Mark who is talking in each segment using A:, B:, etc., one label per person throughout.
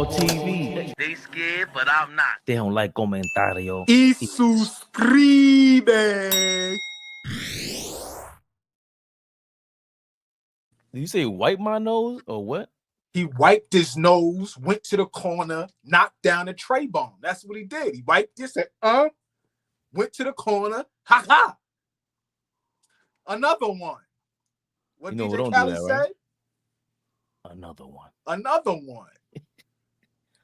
A: AllBall TV.
B: They scared, but I'm not.
A: They don't like comentario.
C: Y suscribe.
A: Did you say wipe my nose or what?
C: He wiped his nose, went to the corner, knocked down a tray bomb. That's what he did. He wiped this and went to the corner. Ha ha. Another one. What
A: You know
C: DJ
A: who don't
C: Khaled
A: do that,
C: say?
A: right? Another one.
C: Another one.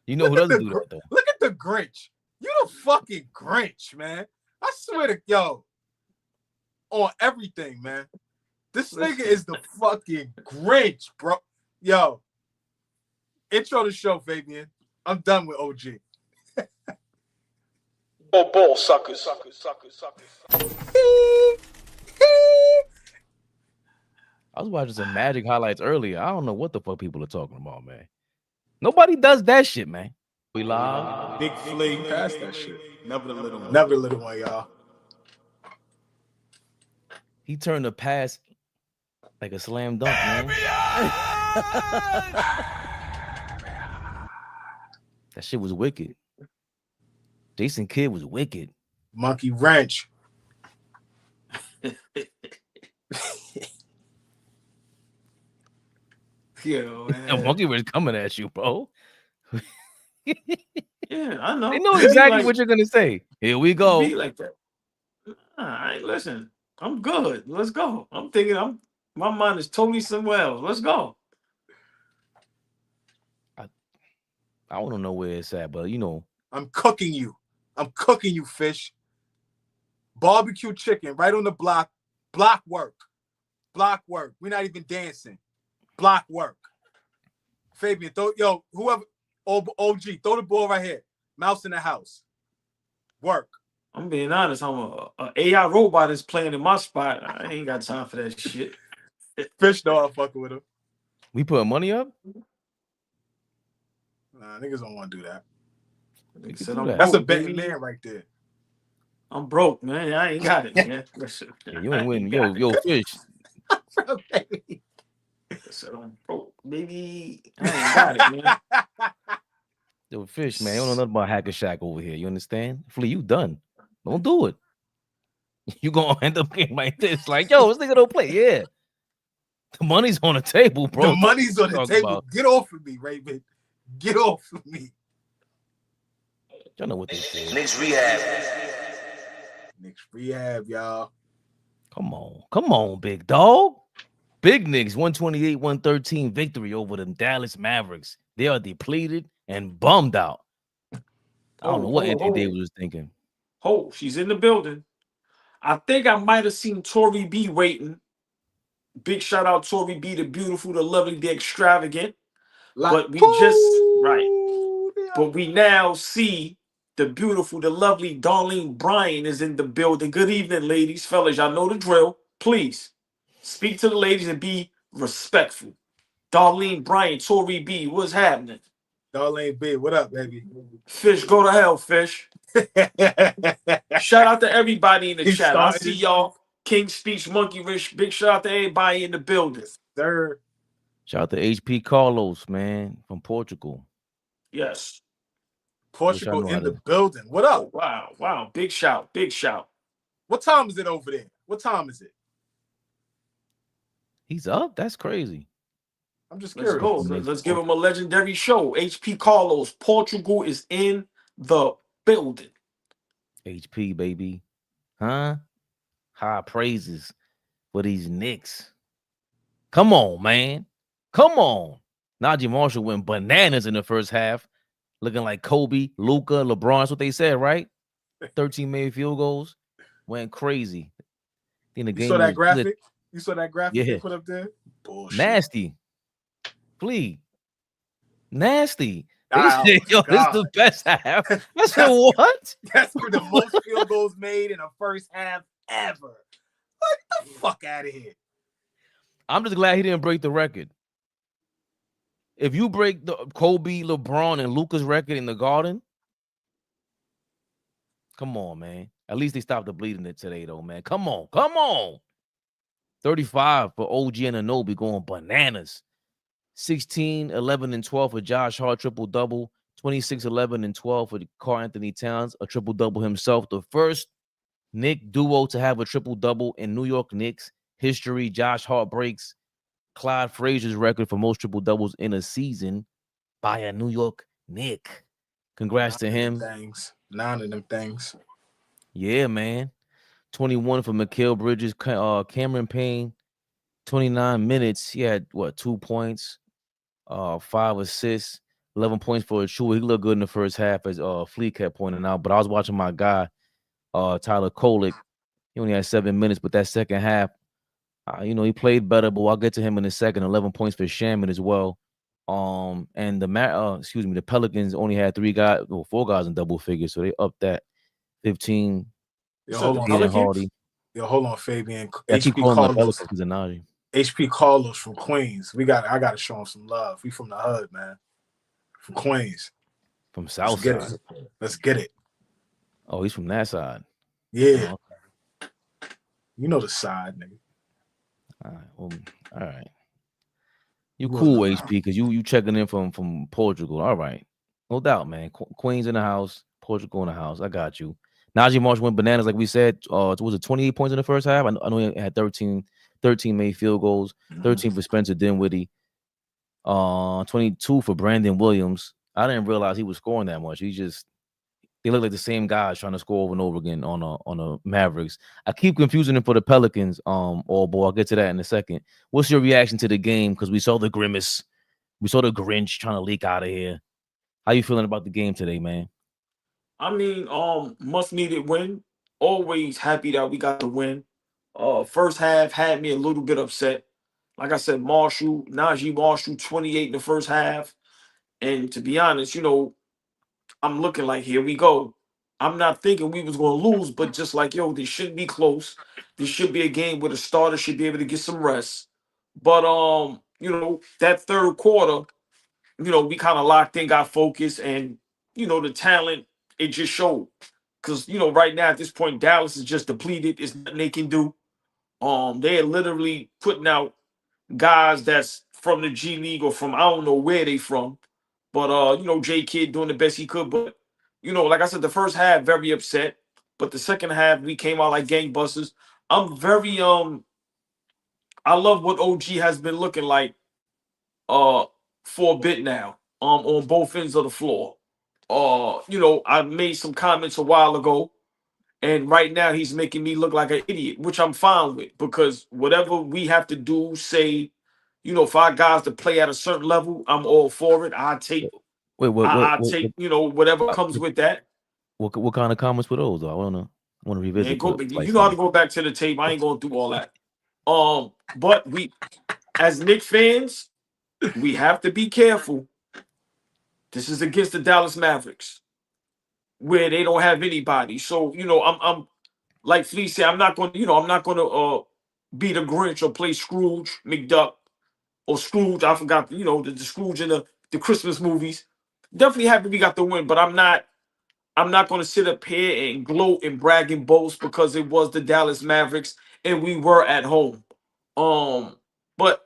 A: You know who doesn't do that though?
C: Look at the Grinch. You the fucking Grinch, man. I swear to yo. On everything, man. This nigga is the fucking Grinch, bro. Yo. Intro the show, Fabian. I'm done with OG.
D: Oh, ball suckers.
A: I was watching some Magic highlights earlier. I don't know what the fuck people are talking about, man. Nobody does that shit, man. We live.
C: Big Flea. Pass that shit. Never the little one. Never the little one, y'all.
A: He turned the pass like a slam dunk, man. That shit was wicked. Jason Kidd was wicked.
C: Monkey wrench.
E: Yo,
A: The monkey was coming at you, bro.
E: yeah, I know.
A: They know exactly what you're gonna say. Here we go.
E: Be like that. All right, listen. I'm good. Let's go. I'm thinking my mind is totally somewhere else. Let's go.
A: I want to know where it's at, but you know.
C: I'm cooking you. I'm cooking you, fish. Barbecue chicken right on the block. Block work. Block work. We're not even dancing. Block work. Fabian, whoever, OG, throw the ball right here. Mouse in the house. Work.
E: I'm being honest. I'm a AI robot is playing in my spot. I ain't got time for that shit.
C: Fish know I'm fucking with him.
A: We put money up?
C: Nah, niggas don't want to do that.
A: That.
C: That's a betting man right there.
E: I'm broke, man. I ain't got it, man.
A: Yeah, you ain't winning. Yo, fish.
E: So I'm broke, baby. I ain't got it, man.
A: Yo, fish, man. You don't know nothing about Hacker Shack over here. You understand? Flea, you done. Don't do it. You gonna end up getting like this. Like, yo, this nigga don't play. Yeah. The money's on the table, bro.
C: The money's on the table. Get off of me, Raven. Get off of me.
A: Y'all know what they say.
B: KNICKS Rehab.
C: KNICKS Rehab, y'all.
A: Come on, big dog. Big Knicks 128-113 victory over them Dallas Mavericks. They are depleted and bummed out. I don't know what Anthony Davis was thinking.
E: Oh, she's in the building. I think I might have seen Tori B waiting. Big shout out Tori B, the beautiful, the lovely, the extravagant. But we But we now see the beautiful, the lovely Darlene Bryan is in the building. Good evening, ladies, fellas. Y'all know the drill. Please speak to the ladies and be respectful. Darlene Bryan, Tori B, what's happening?
C: Darlene B, what up, baby?
E: Fish, go to hell, Fish. Shout out to everybody in the chat. I see y'all. King Speech, Monkey Rich. Big shout out to everybody in the building.
C: Sir.
A: Shout out to HP Carlos, man, from Portugal.
E: Yes.
C: Portugal in the building. What up?
E: Oh, wow. Big shout.
C: What time is it over there? What time is it?
A: He's up? That's crazy.
C: I'm just curious.
E: Let's give him a legendary show. HP Carlos, Portugal is in the building.
A: HP, baby. Huh? High praises for these Knicks. Come on, man. Come on. Najee Marshall went bananas in the first half, looking like Kobe, Luka, LeBron. That's what they said, right? 13 made field goals. Went crazy. In the game,
C: you saw that graphic? You saw that graphic they put up there?
A: Bullshit. Nasty. Flea. Nasty. Said, yo, this is the best half. I said, what?
C: That's the most field goals made in a first half ever. Get the fuck out of here.
A: I'm just glad he didn't break the record. If you break the Kobe, LeBron, and Luka's record in the Garden, come on, man. At least they stopped the bleeding it today, though, man. Come on. 35 for OG and ANUNOBY going bananas. 16, 11, and 12 for Josh Hart, triple-double. 26, 11, and 12 for Karl Anthony Towns, a triple-double himself. The first Knick duo to have a triple-double in New York Knicks history. Josh Hart breaks Clyde Frazier's record for most triple-doubles in a season by a New York Knick. Congrats to him.
C: 9 of them things.
A: Yeah, man. 21 for MIKAL Bridges. Cameron Payne, 29 minutes. He had, 2 points, 5 assists, 11 points for Achua. He looked good in the first half, as Flea kept pointing out. But I was watching my guy, Tyler KOLEK. He only had 7 minutes, but that second half, he played better. But I'll get to him in a second. 11 points for Shaman as well. And the Pelicans only had 4 guys in double figures, so they upped that. 15.
C: Hold on, Fabian. HP Carlos from Queens. I gotta show him some love. We from the hood, man. From Queens.
A: From South Side.
C: Let's get it.
A: Oh, he's from that side.
C: Yeah. Oh, okay. You know the side, nigga.
A: All right. You cool, HP, because you checking in from Portugal. All right. No doubt, man. Queens in the house, Portugal in the house. I got you. Naji Marshall went bananas, like we said. Was it 28 points in the first half? I know he had 13 made field goals, 13 for Spencer Dinwiddie, 22 for Brandon Williams. I didn't realize he was scoring that much. They look like the same guys trying to score over and over again on a Mavericks. I keep confusing them for the Pelicans. AllBall. I'll get to that in a second. What's your reaction to the game? Because we saw the grimace, we saw the Grinch trying to leak out of here. How you feeling about the game today, man?
E: I mean, much needed win. Always happy that we got the win. First half had me a little bit upset. Like I said, Najee Marshall, 28 in the first half. And to be honest, I'm looking like, here we go. I'm not thinking we was going to lose, but just like, this should be close. This should be a game where the starter should be able to get some rest. But, that third quarter, we kind of locked in, got focused, and, the talent, it just showed. Because, right now at this point, Dallas is just depleted. It's nothing they can do. They are literally putting out guys that's from the G League or from, I don't know where they from. But, J Kidd doing the best he could. But, like I said, the first half, very upset. But the second half, we came out like gangbusters. I'm very, I love what OG has been looking like for a bit now on both ends of the floor. I made some comments a while ago, and right now he's making me look like an idiot, which I'm fine with, because whatever we have to do, say, for our guys to play at a certain level, I'm all for it. I take whatever comes with that.
A: What kind of comments were those? I want to revisit.
E: You know how to go back to the tape. I ain't going through all that. But we, as Knicks fans, we have to be careful. This is against the Dallas Mavericks, where they don't have anybody. So I'm like Flea said, I'm not going to be the Grinch or play Scrooge McDuck or Scrooge. I forgot the Scrooge in the Christmas movies. Definitely happy we got the win, but I'm not going to sit up here and gloat and brag and boast because it was the Dallas Mavericks and we were at home. But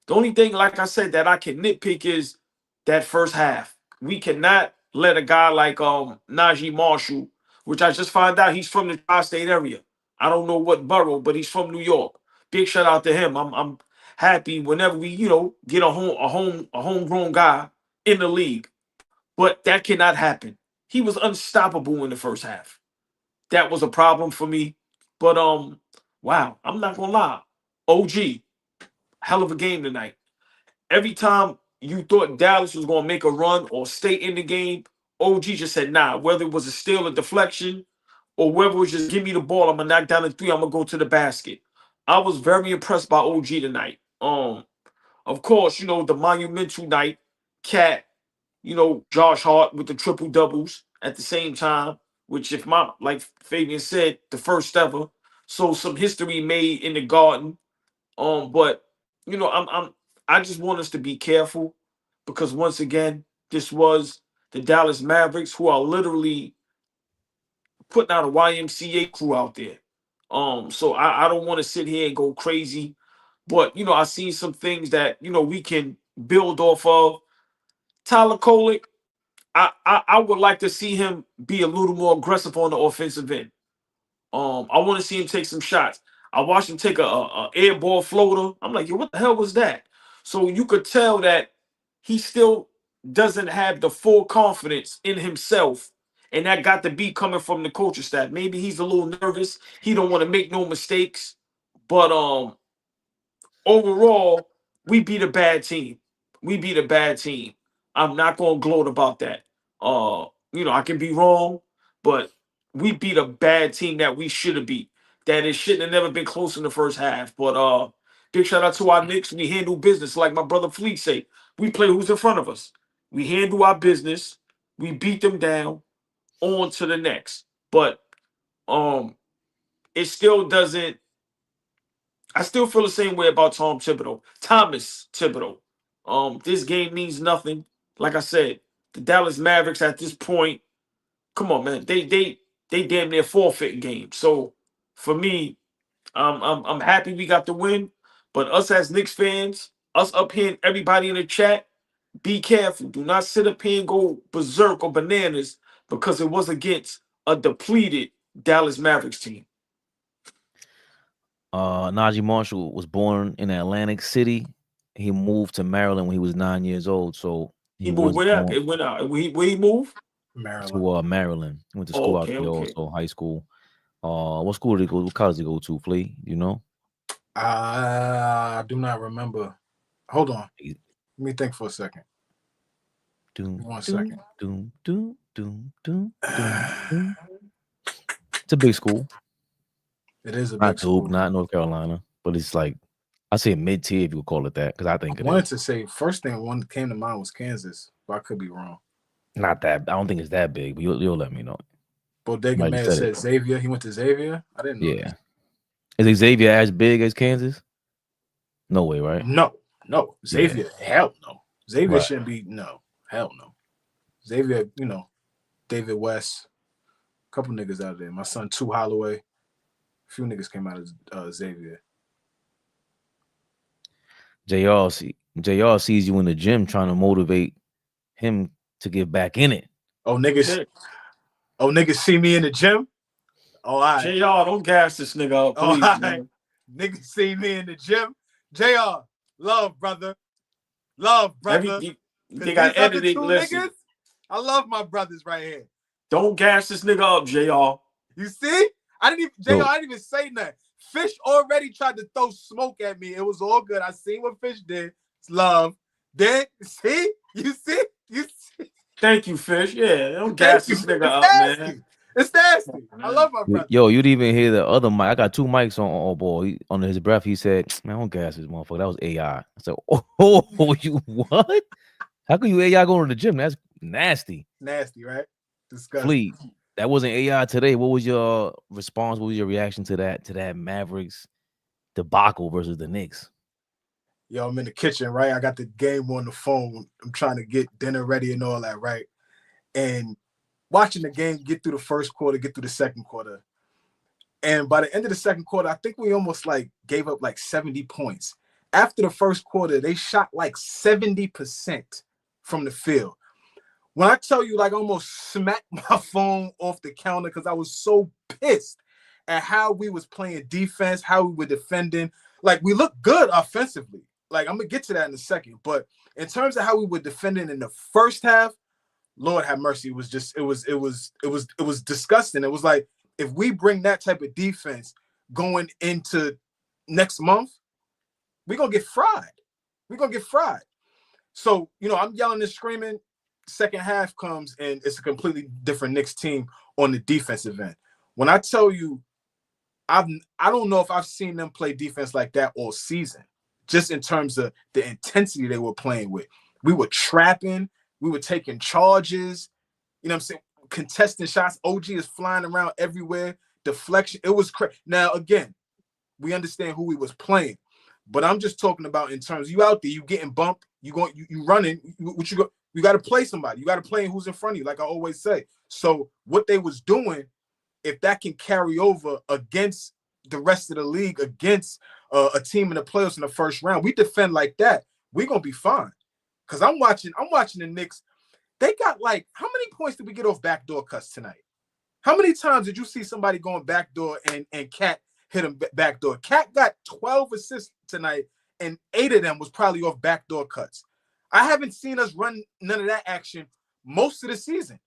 E: the only thing, like I said, that I can nitpick is that first half. We cannot let a guy like Najee Marshall, which I just found out he's from the tri-state area. I don't know what borough, but he's from New York. Big shout out to him. I'm happy whenever we, get a homegrown guy in the league. But that cannot happen. He was unstoppable in the first half. That was a problem for me. But wow, I'm not gonna lie. OG, hell of a game tonight. Every time you thought Dallas was gonna make a run or stay in the game, OG just said, nah, whether it was a steal or deflection, or whether it was just give me the ball, I'm gonna knock down the three, I'm gonna go to the basket. I was very impressed by OG tonight. Of course, the monumental night, Cat, Josh Hart with the triple doubles at the same time, which like Fabian said, the first ever. So some history made in the Garden. But I just want us to be careful, because once again, this was the Dallas Mavericks, who are literally putting out a YMCA crew out there. So I don't want to sit here and go crazy, But you know, I seen some things that you know we can build off of. Tyler KOLEK, I would like to see him be a little more aggressive on the offensive end. I want to see him take some shots. I watched him take a air ball floater. I'm like, yo, what the hell was that? So you could tell that he still doesn't have the full confidence in himself, and that got to be coming from the coaching staff. Maybe he's a little nervous. He don't want to make no mistakes. But overall, we beat a bad team. We beat a bad team. I'm not gonna gloat about that. You know, I can be wrong, but we beat a bad team that we should have beat. That it shouldn't have never been close in the first half. But big shout out to our Knicks. We handle business, like my brother Fleet say. We play who's in front of us. We handle our business. We beat them down. On to the next. But it still doesn't. I still feel the same way about Thomas Thibodeau. This game means nothing. Like I said, the Dallas Mavericks at this point, come on, man, they damn near forfeit games. So for me, I'm happy we got the win. But us as Knicks fans, us up here, and everybody in the chat, be careful. Do not sit up here and go berserk or bananas because it was against a depleted Dallas Mavericks team.
A: Najee Marshall was born in Atlantic City. He moved to Maryland when he was 9 years old. So
E: he moved where? Where he moved?
C: Maryland.
A: To Maryland. He went to school out there also, high school. What school did he go? What college did he go to? Flea, you know?
C: I do not remember. Hold on. Let me think for a second. One second.
A: It's a big school.
C: It is a big school.
A: Not North Carolina, but it's like, I say mid-tier if you would call it that, because I think
C: I wanted to say first thing one that came to mind was Kansas, but I could be wrong.
A: Not that. I don't think it's that big, but you'll let me know.
C: Bodega Man said Xavier. He went to Xavier. I didn't know.
A: Yeah. Is Xavier as big as Kansas? No way, right?
C: No. Xavier, hell no. Xavier shouldn't be. No, hell no. Xavier, you know, David West, a couple niggas out there. My son, Tu Holloway. A few niggas came out of Xavier.
A: JR sees you in the gym trying to motivate him to get back in it.
C: Oh, niggas see me in the gym? Oh, all right.
E: JR, don't gas this nigga up, please.
C: All right. Niggas see me in the gym. JR, love, brother. Love, brother.
E: They got edited.
C: Niggas, I love my brothers right here.
E: Don't gas this nigga up, JR.
C: You see? I didn't even say nothing. Fish already tried to throw smoke at me. It was all good. I seen what Fish did. It's love. Then see? You see?
E: Thank you, Fish. Yeah, don't gas this nigga up, man.
C: It's nasty. I love my brother.
A: Yo, you didn't even hear the other mic. I got two mics on AllBall. Under his breath, he said, "Man, don't gas this motherfucker. That was AI." I said, "Oh, you what? How can you AI going to the gym? That's nasty."
C: Nasty, right? Disgusting.
A: Fleet. That wasn't AI today. What was your response? What was your reaction to that Mavericks debacle versus the Knicks?
C: Yo, I'm in the kitchen, right? I got the game on the phone. I'm trying to get dinner ready and all that, right? And watching the game get through the first quarter, get through the second quarter. And by the end of the second quarter, I think we almost like gave up like 70 points. After the first quarter, they shot like 70% from the field. When I tell you, like, I almost smacked my phone off the counter because I was so pissed at how we was playing defense, how we were defending. Like, we looked good offensively. Like, I'm going to get to that in a second. But in terms of how we were defending in the first half, Lord have mercy, it was disgusting. It was like, if we bring that type of defense going into next month, we're going to get fried. We're going to get fried. So, you know, I'm yelling and screaming. Second half comes, and it's a completely different Knicks team on the defensive end. When I tell you, I don't know if I've seen them play defense like that all season, just in terms of the intensity they were playing with. We were trapping. We were taking charges. You know what I'm saying? Contesting shots. OG is flying around everywhere. Deflection. It was crazy. Now, again, we understand who we was playing, but I'm just talking about in terms, you out there, you getting bumped, you running, you got to play somebody. You got to play who's in front of you, like I always say. So what they was doing, if that can carry over against the rest of the league, against a team in the playoffs in the first round, we defend like that, we're gonna be fine. Cause I'm watching the Knicks. They got like, how many points did we get off backdoor cuts tonight? How many times did you see somebody going backdoor and Cat hit him backdoor? Cat got 12 assists tonight, and 8 of them was probably off backdoor cuts. I haven't seen us run none of that action most of the season.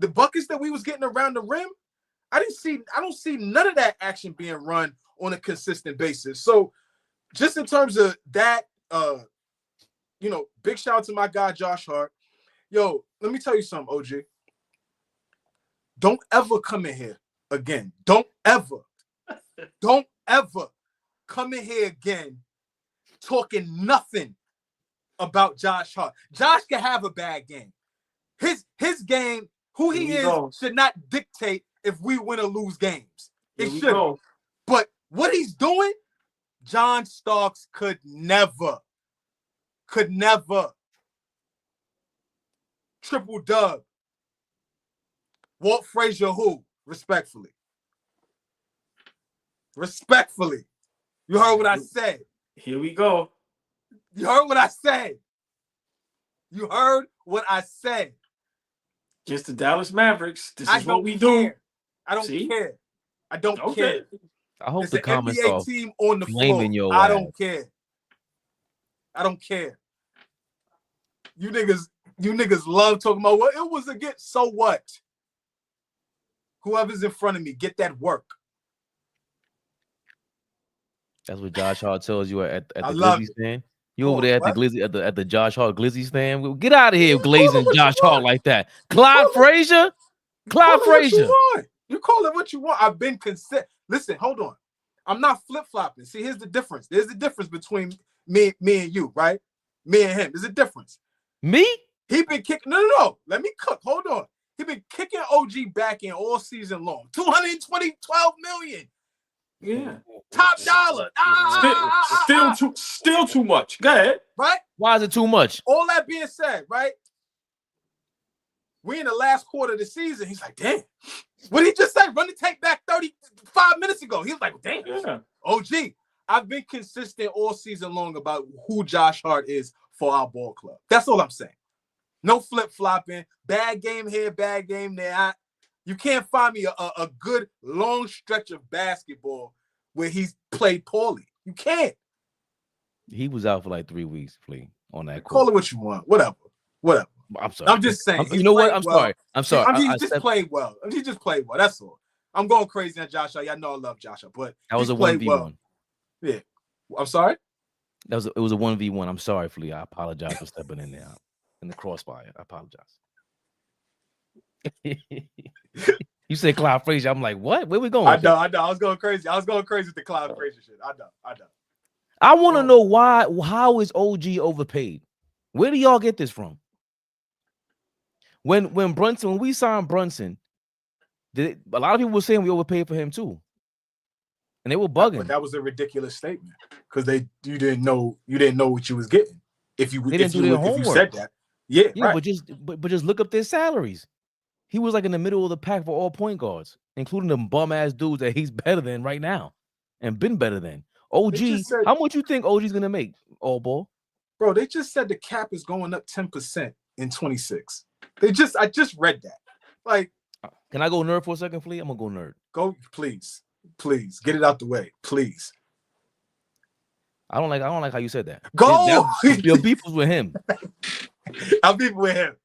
C: The buckets that we was getting around the rim, I don't see none of that action being run on a consistent basis. So just in terms of that, big shout out to my guy Josh Hart. Yo, let me tell you something, OG. Don't ever come in here again. Don't ever come in here again talking nothing about Josh Hart. Josh can have a bad game. His game, who he is, should not dictate if we win or lose games. It should. But what he's doing, John Starks could never. Triple dub. Walt Frazier who? Respectfully. You heard what I said.
E: Here we go.
C: You heard what I said.
E: Against the Dallas Mavericks. This is what we do.
C: I don't care. I don't care.
A: I hope
C: it's
A: the comments
C: NBA
A: are
C: team on the
A: flaming
C: floor.
A: your
C: I
A: ass.
C: don't care. You niggas love talking about what it was against. So what? Whoever's in front of me, get that work.
A: That's what Josh Hart tells you at the
C: I love
A: Glizzy
C: it.
A: stand. You over there at
C: What?
A: the Glizzy at the Josh Hart Glizzy stand. Well, get out of here, glazing
C: what you
A: Josh Hart
C: want.
A: like that. Clyde Frazier.
C: You call it what you want. I've been consistent. Listen, hold on. I'm not flip-flopping. See, here's the difference. There's a difference between me and you, right? Me and him. There's a difference.
A: Me?
C: He been kicking. No. Let me cook. Hold on. He been kicking OG back in all season long. 12 million.
E: Yeah.
C: Top dollar.
E: Still too much. Go ahead.
C: Right?
A: Why is it too much?
C: All that being said, right? We in the last quarter of the season. He's like, damn. What he just said, run the tape back 35 minutes ago. He was like, damn.
E: Yeah.
C: OG, I've been consistent all season long about who Josh Hart is for our ball club. That's all I'm saying. No flip-flopping. Bad game here, bad game there. You can't find me a good long stretch of basketball where he's played poorly. You can't.
A: He was out for like 3 weeks, Flea, on that
C: Call
A: court.
C: it what you want. Whatever.
A: I'm sorry.
C: I'm just saying.
A: You know what? I'm sorry.
C: He just played well. He just played well. That's all. I'm going crazy on Josh Hart. Y'all know I love Josh Hart, but
A: That was a
C: played
A: 1v1.
C: well. Yeah. I'm sorry?
A: It was a 1v1. I'm sorry, Flea. I apologize for stepping in there in the crossfire. I apologize. You said Clyde Frazier. I'm like, what? Where we going?
C: I know. I was going crazy. I was going crazy with the Clyde Frazier shit. I know.
A: I want to know why. How is OG overpaid? Where do y'all get this from? When we signed Brunson, a lot of people were saying we overpaid for him too, and they were bugging.
C: But that was a ridiculous statement because you didn't know what you was getting. If you said that, yeah, right.
A: but just look up their salaries. He was like in the middle of the pack for all point guards, including the bum ass dudes that he's better than right now, and been better than. OG, how much you think OG's gonna make? All ball,
C: bro. They just said the cap is going up 10% in 26. I just read that. Like,
A: can I go nerd for a second, Flea? I'm gonna go nerd.
C: Go, please, get it out the way, please.
A: I don't like how you said that.
C: Go.
A: Your beef was with him.
C: I'll beef with him.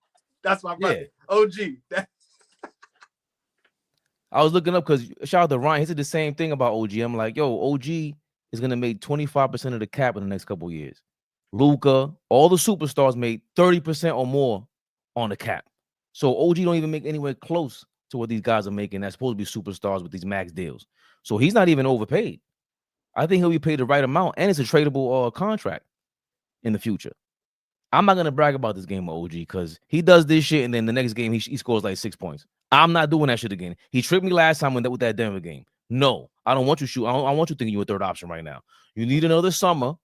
C: That's my brother. Yeah. OG.
A: I was looking up because shout out to Ryan. He said the same thing about OG. I'm like, yo, OG is gonna make 25% of the cap in the next couple of years. Luka, all the superstars made 30% or more on the cap. So OG don't even make anywhere close to what these guys are making. That's supposed to be superstars with these max deals. So he's not even overpaid. I think he'll be paid the right amount, and it's a tradable contract in the future. I'm not gonna brag about this game with OG because he does this shit, and then the next game he scores like 6 points. I'm not doing that shit again. He tricked me last time with that Denver game. No, I don't want you shoot. I want you thinking you're a third option right now. You need another summer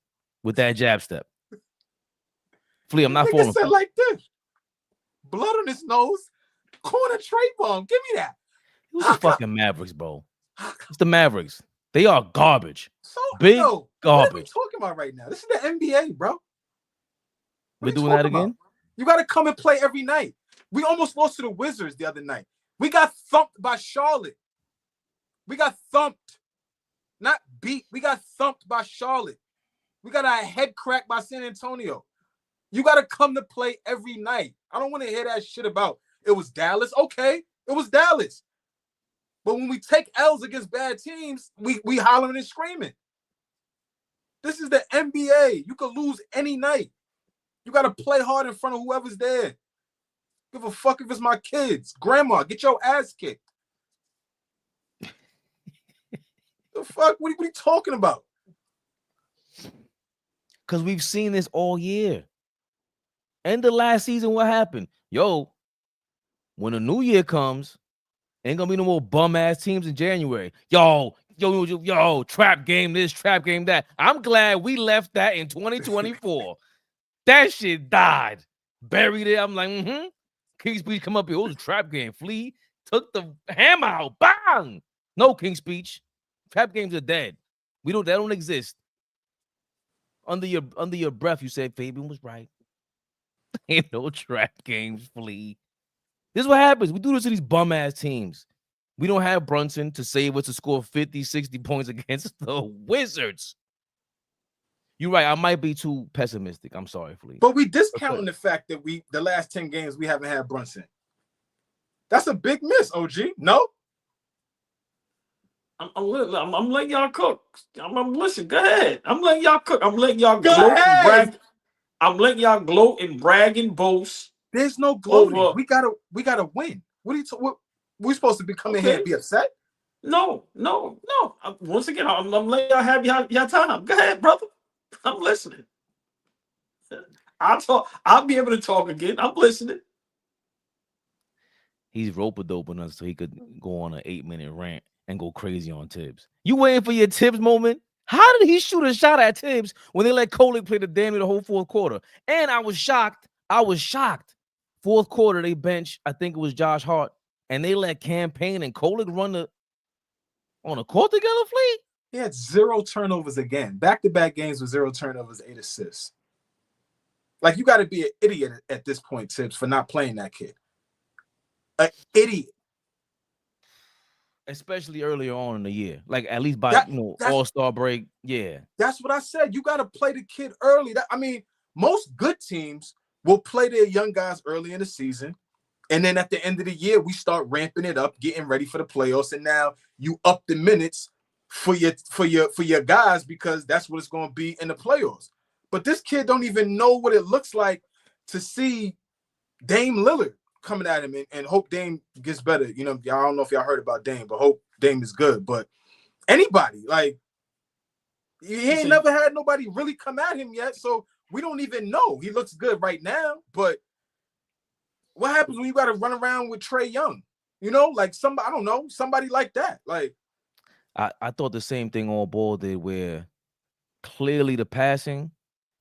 A: with that jab step. Flea, I'm not falling.
C: Said like this. Blood on his nose. Corner Trey bomb. Give me that.
A: It was the fucking Mavericks, bro. It's the Mavericks. They are garbage.
C: So
A: Big
C: yo, what are we
A: garbage.
C: talking about right now? This is the NBA, bro.
A: We're doing that again?
C: About? You got to come and play every night. We almost lost to the Wizards the other night. We got thumped by Charlotte. We got thumped. Not beat. We got thumped by Charlotte. We got our head cracked by San Antonio. You got to come to play every night. I don't want to hear that shit about it was Dallas. Okay, it was Dallas. But when we take L's against bad teams, we hollering and screaming. This is the NBA. You could lose any night. You got to play hard in front of whoever's there. Give a fuck if it's my kids. Grandma, get your ass kicked. The fuck? What are you talking about?
A: Because we've seen this all year. End of last season, what happened? Yo, when the new year comes, ain't gonna be no more bum-ass teams in January. Yo, trap game this, trap game that. I'm glad we left that in 2024. That shit died. Buried it. I'm like, King's Speech come up here. It was a trap game. Flea took the hammer out. Bang! No, King's Speech. Trap games are dead. They don't exist. Under your breath, you said Fabian was right. Ain't no trap games, Flea. This is what happens. We do this to these bum-ass teams. We don't have Brunson to save us to score 50, 60 points against the Wizards. You're right. I might be too pessimistic. I'm sorry, Flea.
C: But we discounting the fact that the last 10 games we haven't had Brunson. That's a big miss, OG. No?
E: I'm letting y'all cook. I'm listen. Go ahead. I'm letting y'all cook. I'm letting y'all gloat and brag. I'm letting y'all gloat and brag and boast.
C: There's no gloating. We gotta win. What we supposed to be coming here and be upset?
E: No. Once again, I'm letting y'all have your time. Go ahead, brother. I'm listening. I'll talk. I'll be able to talk again. I'm listening.
A: He's rope-a-doping us so he could go on an 8-minute rant and go crazy on Tibbs. You waiting for your Tibbs moment? How did he shoot a shot at Tibbs when they let KOLEK play the damn near the whole fourth quarter? And I was shocked. Fourth quarter, they bench, I think it was Josh Hart, and they let Campaign and KOLEK run on a court together, Flea?
C: He had 0 turnovers again. Back-to-back games with 0 turnovers, 8 assists. Like, you got to be an idiot at this point, Tibbs, for not playing that kid. An idiot.
A: Especially earlier on in the year. Like, at least by, All-Star break. Yeah.
C: That's what I said. You got to play the kid early. Most good teams will play their young guys early in the season. And then at the end of the year, we start ramping it up, getting ready for the playoffs. And now you up the minutes for your guys because that's what it's going to be in the playoffs. But this kid don't even know what it looks like to see Dame Lillard coming at him and hope Dame gets better. Y'all don't know if y'all heard about Dame, but hope Dame is good. But anybody, like, he ain't never had nobody really come at him yet, so we don't even know. He looks good right now, but what happens when you got to run around with Trae Young? Like somebody, I don't know, somebody like that. Like,
A: I thought the same thing AllBall did, where clearly the passing,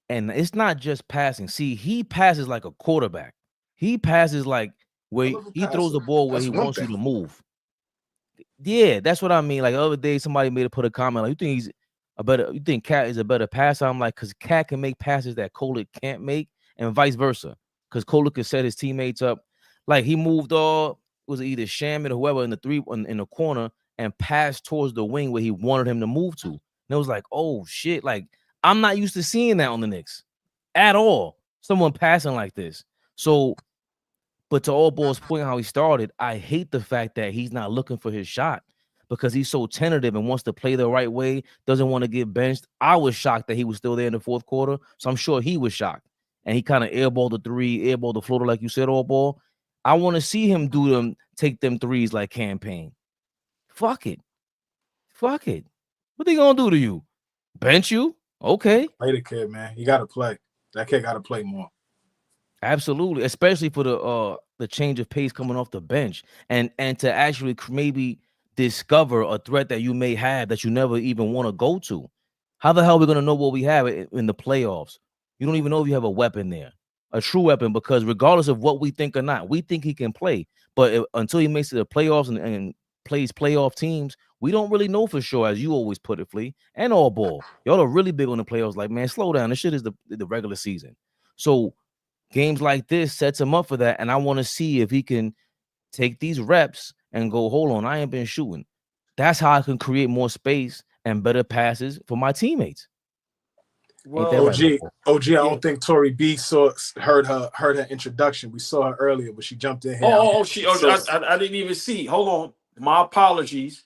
A: and it's not just passing. See, he passes like a quarterback. He passes like where he throws the ball where he wants you to move. Yeah, that's what I mean. Like the other day, somebody put a comment like, you think Cat is a better passer? I'm like, because Cat can make passes that KOLEK can't make, and vice versa. Because KOLEK can set his teammates up. Like he moved was either Shaman or whoever in the corner and passed towards the wing where he wanted him to move to. And it was like, oh shit, like I'm not used to seeing that on the Knicks at all. Someone passing like this. So, but to AllBall's point, how he started, I hate the fact that he's not looking for his shot because he's so tentative and wants to play the right way, doesn't want to get benched. I was shocked that he was still there in the fourth quarter, so I'm sure he was shocked. And he kind of airballed the three, airballed the floater, like you said, AllBall. I want to see him take them threes like Campaign. Fuck it. What they gonna do to you? Bench you? Okay.
C: Play the kid, man. You gotta play. That kid gotta play more.
A: Absolutely, especially for the change of pace coming off the bench, and to actually maybe discover a threat that you may have that you never even want to go to. How the hell are we gonna know what we have in the playoffs? You don't even know if you have a weapon there, a true weapon, because regardless of what we think or not, we think he can play. But until he makes it to the playoffs and plays playoff teams, We don't really know for sure, as you always put it, Flea, and AllBall. Y'all are really big on the playoffs. Like, man, slow down. This shit is the regular season. So games like this sets him up for that. And I want to see if he can take these reps and go, hold on, I ain't been shooting. That's how I can create more space and better passes for my teammates.
E: Well,
C: OG, I don't think Tori B heard her introduction. We saw her earlier, but she jumped in here.
E: I didn't even see. Hold on. My apologies.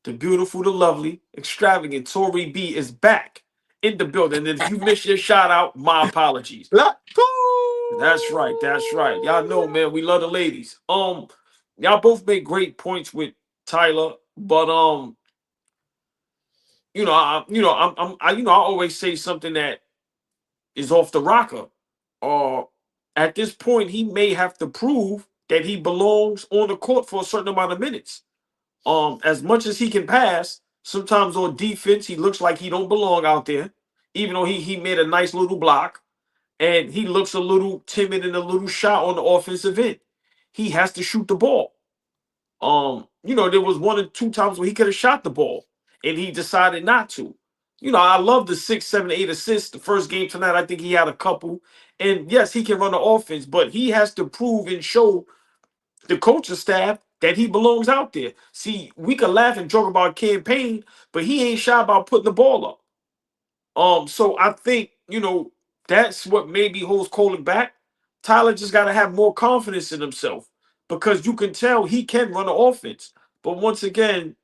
E: The beautiful, the lovely, extravagant Tori B is back in the building. And if you missed your shout out, my apologies. That's right. That's right. Y'all know, man, we love the ladies. Y'all both made great points with Tyler, but I always say something that is off the rocker. At this point, he may have to prove that he belongs on the court for a certain amount of minutes. As much as he can pass, sometimes on defense, he looks like he don't belong out there, even though he made a nice little block, and he looks a little timid and a little shy on the offensive end. He has to shoot the ball. There was 1 or 2 times where he could have shot the ball, and he decided not to. I love the 6, 7, 8 assists. The first game tonight, I think he had a couple. And yes, he can run the offense, but he has to prove and show the coaching staff that he belongs out there. See, we could laugh and joke about campaign, but he ain't shy about putting the ball up. So I think, that's what maybe holds KOLEK back. Tyler just got to have more confidence in himself, because you can tell he can run the offense. But once again,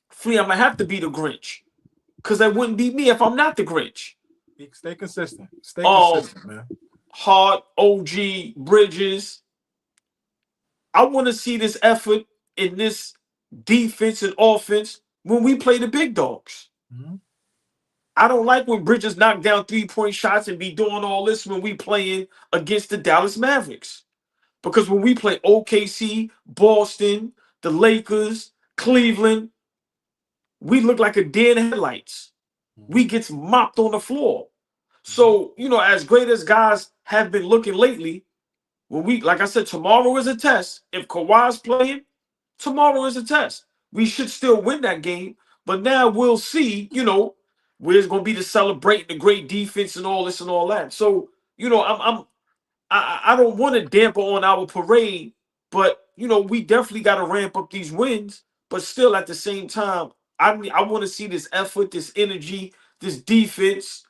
E: Flea, I'm going to have to be the Grinch, because that wouldn't be me if I'm not the Grinch.
C: Stay consistent. Stay consistent, man.
E: Hart, OG, Bridges. I want to see this effort in this defense and offense when we play the big dogs.
C: Mm-hmm.
E: I don't like when Bridges knock down 3-point shots and be doing all this when we playing against the Dallas Mavericks. Because when we play OKC, Boston, the Lakers, Cleveland, we look like a deer in headlights. We get mopped on the floor. So, as great as guys have been looking lately, like I said, tomorrow is a test. If Kawhi's playing, tomorrow is a test. We should still win that game, but now we'll see, where it's going to be to celebrate the great defense and all this and all that. So, I don't want to damper on our parade, but, we definitely got to ramp up these wins. But still, at the same time, I want to see this effort, this energy, this defense,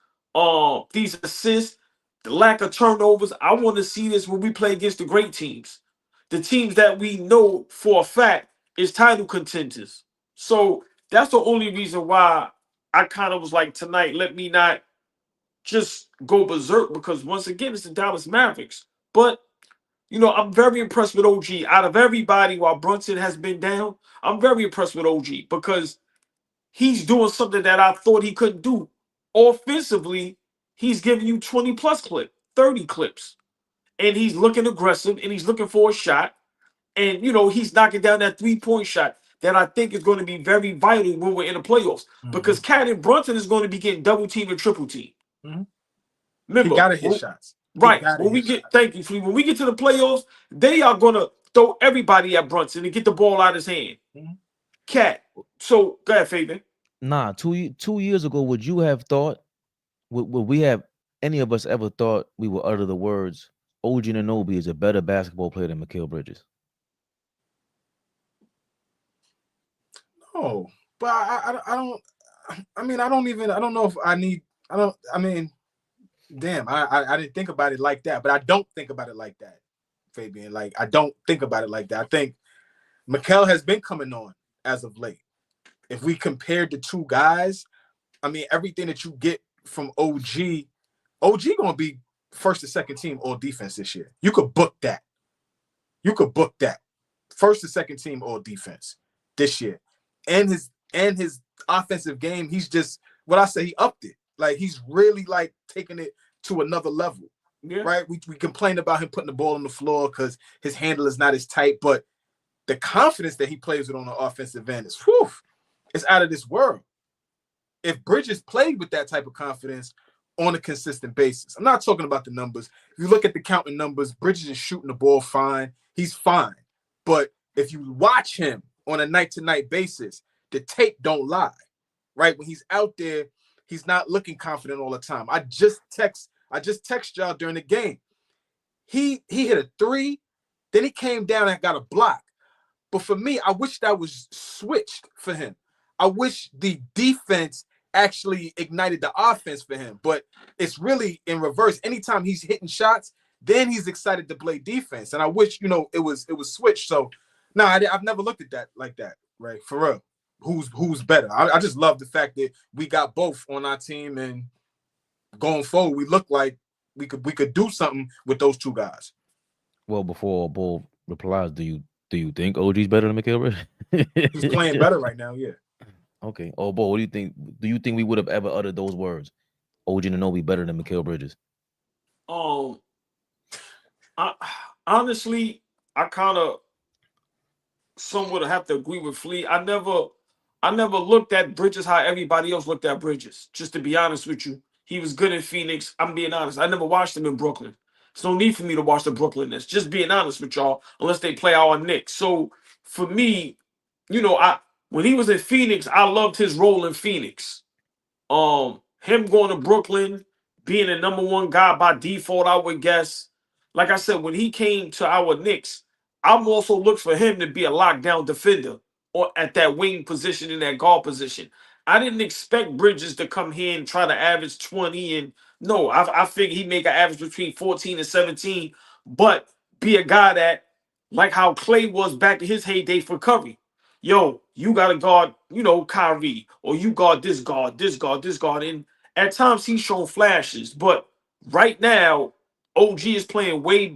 E: these assists, the lack of turnovers. I want to see this when we play against the great teams, the teams that we know for a fact is title contenders. So that's the only reason why I kind of was like, tonight, let me not just go berserk, because once again, it's the Dallas Mavericks. But, I'm very impressed with OG. Out of everybody, while Brunson has been down, I'm very impressed with OG, because he's doing something that I thought he couldn't do. Offensively, he's giving you 20-plus clip, 30 clips. And he's looking aggressive, and he's looking for a shot. And, he's knocking down that 3-point shot that I think is going to be very vital when we're in the playoffs. Mm-hmm. Because Cat and Brunson is going to be getting double team and triple team.
C: Mm-hmm.
E: Remember,
C: he got to hit shots.
E: Right. Thank you, Flea. When we get to the playoffs, they are going to throw everybody at Brunson and get the ball out of his hand. Mm-hmm. Cat. So, go ahead, Fabian.
A: Nah, 2 years ago, would you have thought, would we have, any of us ever thought we would utter the words, OG ANUNOBY is a better basketball player than Mikal Bridges?
C: No, but I don't know if I need, damn, I didn't think about it like that, but I don't think about it like that, Fabian. Like, I don't think about it like that. I think MIKAL has been coming on as of late. If we compared the two guys, everything that you get from OG gonna be first or second team all defense this year. You could book that. First or second team all defense this year. And his offensive game, he's just, what I say, he upped it. Like, he's really like taking it to another level. Yeah. Right? We complained about him putting the ball on the floor because his handle is not as tight, but the confidence that he plays with on the offensive end is, it's out of this world. If Bridges played with that type of confidence on a consistent basis, I'm not talking about the numbers. If you look at the counting numbers, Bridges is shooting the ball fine. He's fine. But if you watch him on a night-to-night basis, the tape don't lie, right? When he's out there, he's not looking confident all the time. I just text y'all during the game. He hit a 3, then he came down and got a block. But for me, I wish that was switched for him. I wish the defense actually ignited the offense for him, but it's really in reverse. Anytime he's hitting shots, then he's excited to play defense. And I wish, it was switched. So no, I've never looked at that like that, right? For real. Who's better? I just love the fact that we got both on our team, and going forward, we look like we could do something with those two guys.
A: Well, before Bull replies, do you think OG's better than MIKAL Bridges?
C: He's playing better right now, yeah.
A: Okay. Oh, Bull, what do you think? Do you think we would have ever uttered those words? OG ANUNOBY better than MIKAL Bridges?
E: Honestly, I kind of somewhat have to agree with Flea. I never looked at Bridges how everybody else looked at Bridges. Just to be honest with you, he was good in Phoenix. I'm being honest. I never watched him in Brooklyn. There's no need for me to watch the Brooklyn Nets. Just being honest with y'all, unless they play our Knicks. So for me, when he was in Phoenix, I loved his role in Phoenix. Him going to Brooklyn, being a #1 guy by default, I would guess. Like I said, when he came to our Knicks, I'm also looked for him to be a lockdown defender or at that wing position, in that guard position. I didn't expect Bridges to come here and try to average 20. And no, I figured he'd make an average between 14 and 17, but be a guy that, like how Clay was back in his heyday for Curry. Yo, you got to guard, Kyrie, or you guard this guard, this guard, this guard. And at times he's shown flashes, but right now, OG is playing way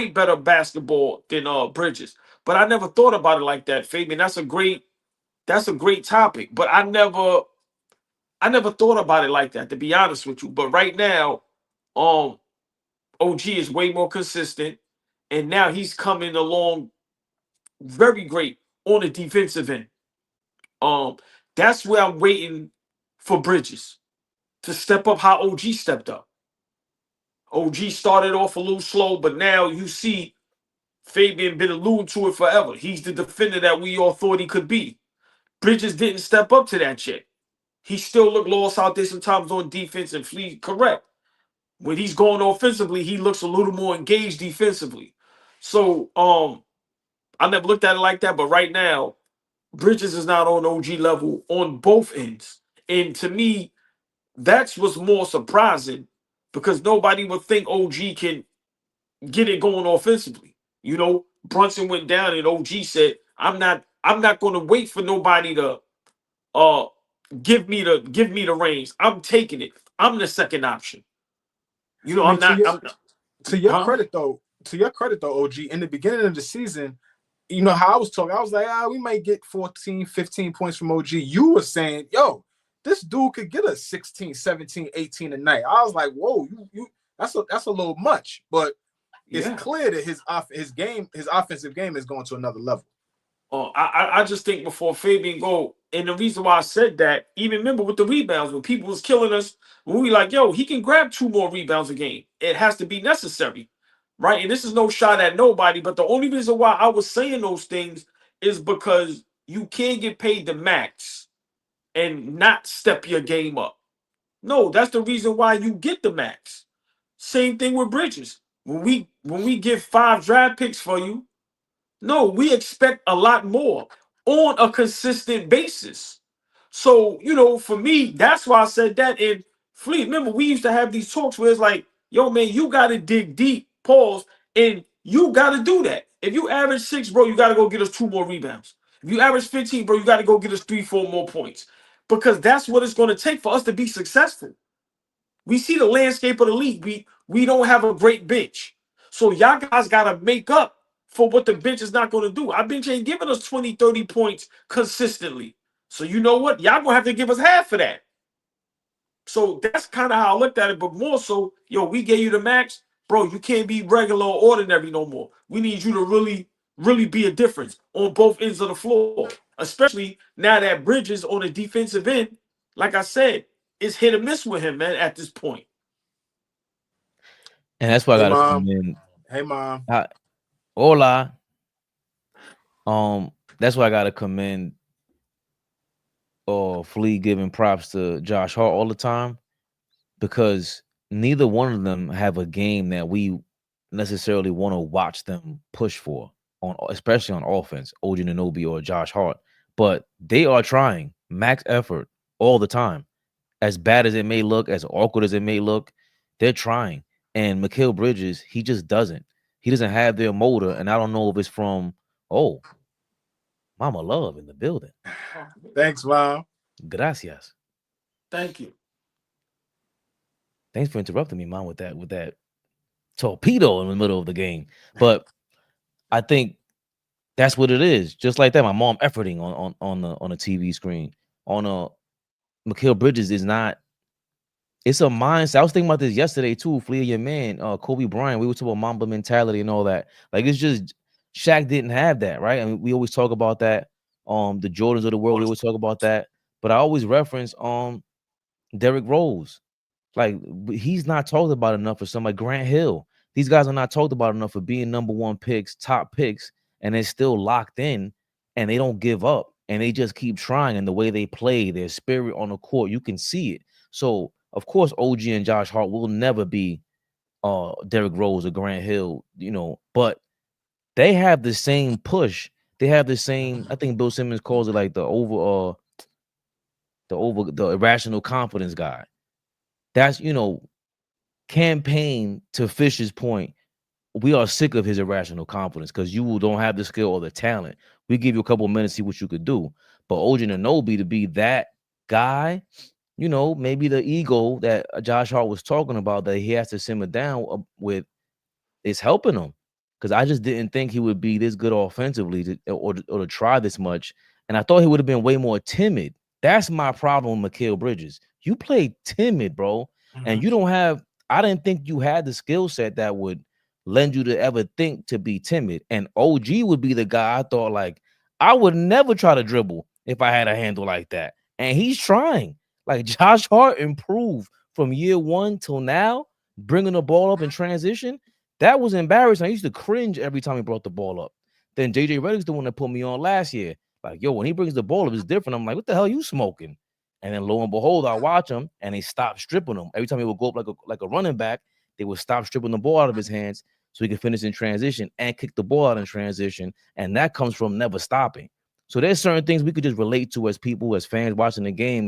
E: better basketball than Bridges. But I never thought about it like that, Fabian. That's a great topic. But I never thought about it like that, to be honest with you. But right now, OG is way more consistent, and now he's coming along very great on the defensive end. That's where I'm waiting for Bridges to step up how OG stepped up. OG started off a little slow, but now you see Fabian been alluding to it forever. He's the defender that we all thought he could be. Bridges didn't step up to that yet. He still looked lost out there sometimes on defense, and Flea correct. When he's going offensively, he looks a little more engaged defensively. So I never looked at it like that, but right now, Bridges is not on OG level on both ends. And to me, that's what's more surprising, because nobody would think OG can get it going offensively. Brunson went down and OG said, I'm not going to wait for nobody to give me the reins. I'm taking it. I'm the second option.
C: To your credit though, OG, in the beginning of the season, how I was talking, I was like, we might get 14, 15 points from OG. You were saying, yo, this dude could get us 16, 17, 18 a night. I was like, whoa, you that's a little much. But it's clear that his offensive game is going to another level.
E: I just think before Fabian go, and the reason why I said that, even remember with the rebounds, when people was killing us, when we like, yo, he can grab 2 more rebounds a game. It has to be necessary, right? And this is no shot at nobody, but the only reason why I was saying those things is because you can't get paid the max and not step your game up. No, that's the reason why you get the max. Same thing with Bridges. When we give 5 draft picks for you, no, we expect a lot more on a consistent basis. So, for me, that's why I said that. And Fleet, remember, we used to have these talks where it's like, yo, man, you got to dig deep, pause, and you got to do that. If you average 6, bro, you got to go get us 2 more rebounds. If you average 15, bro, you got to go get us 3, 4 more points. Because that's what it's going to take for us to be successful. We see the landscape of the league. We don't have a great bench. So y'all guys got to make up for what the bench is not going to do. Our bench ain't giving us 20, 30 points consistently. So you know what? Y'all going to have to give us half of that. So that's kind of how I looked at it. But more so, yo, we gave you the max. Bro, you can't be regular or ordinary no more. We need you to really, really be a difference on both ends of the floor. Especially now that Bridges on the defensive end, like I said, is hit or miss with him, man, at this point.
A: And that's why I gotta come in.
C: Hey, Mom.
A: Hola. That's why I gotta commend Flea giving props to Josh Hart all the time, because neither one of them have a game that we necessarily want to watch them push for, on especially on offense, OG ANUNOBY or Josh Hart. But they are trying max effort all the time. As bad as it may look, as awkward as it may look, they're trying. And MIKAL Bridges, he just doesn't. He doesn't have their motor, and I don't know if it's from, oh, Mama Love in the building.
C: Thanks, Mom.
A: Gracias.
E: Thank you.
A: Thanks for interrupting me, Mom, with that torpedo in the middle of the game. But I think that's what it is. Just like that, my mom efforting on the TV screen. MIKAL Bridges is not. It's a mindset. I was thinking about this yesterday too. Flea, your man, Kobe Bryant. We were talking about Mamba mentality and all that. Like, it's just Shaq didn't have that, right? I mean, we always talk about that. The Jordans of the world, we always talk about that. But I always reference Derrick Rose. Like, he's not talked about enough for somebody. Grant Hill. These guys are not talked about enough for being #1 picks, top picks, and they're still locked in, and they don't give up, and they just keep trying. And the way they play, their spirit on the court, you can see it. So, of course, OG and Josh Hart will never be Derrick Rose or Grant Hill, but they have the same push. They have the same, I think Bill Simmons calls it like the irrational confidence guy. That's, campaign to Fish's point. We are sick of his irrational confidence because you don't have the skill or the talent. We give you a couple of minutes to see what you could do. But OG ANUNOBY to be that guy, maybe the ego that Josh Hart was talking about that he has to simmer down with is helping him. Because I just didn't think he would be this good offensively or to try this much. And I thought he would have been way more timid. That's my problem with MIKAL Bridges. You play timid, bro. And you don't have, I didn't think you had the skill set that would lend you to ever think to be timid. And OG would be the guy I thought, like, I would never try to dribble if I had a handle like that. And he's trying. Like, Josh Hart improved from year one till now, bringing the ball up in transition. That was embarrassing. I used to cringe every time he brought the ball up. Then JJ Redick's the one that put me on last year. Like, yo, when he brings the ball up, it's different. I'm like, what the hell are you smoking? And then lo and behold, I watch him, and they stop stripping him. Every time he would go up like a running back, they would stop stripping the ball out of his hands so he could finish in transition and kick the ball out in transition. And that comes from never stopping. So there's certain things we could just relate to as people, as fans watching the game,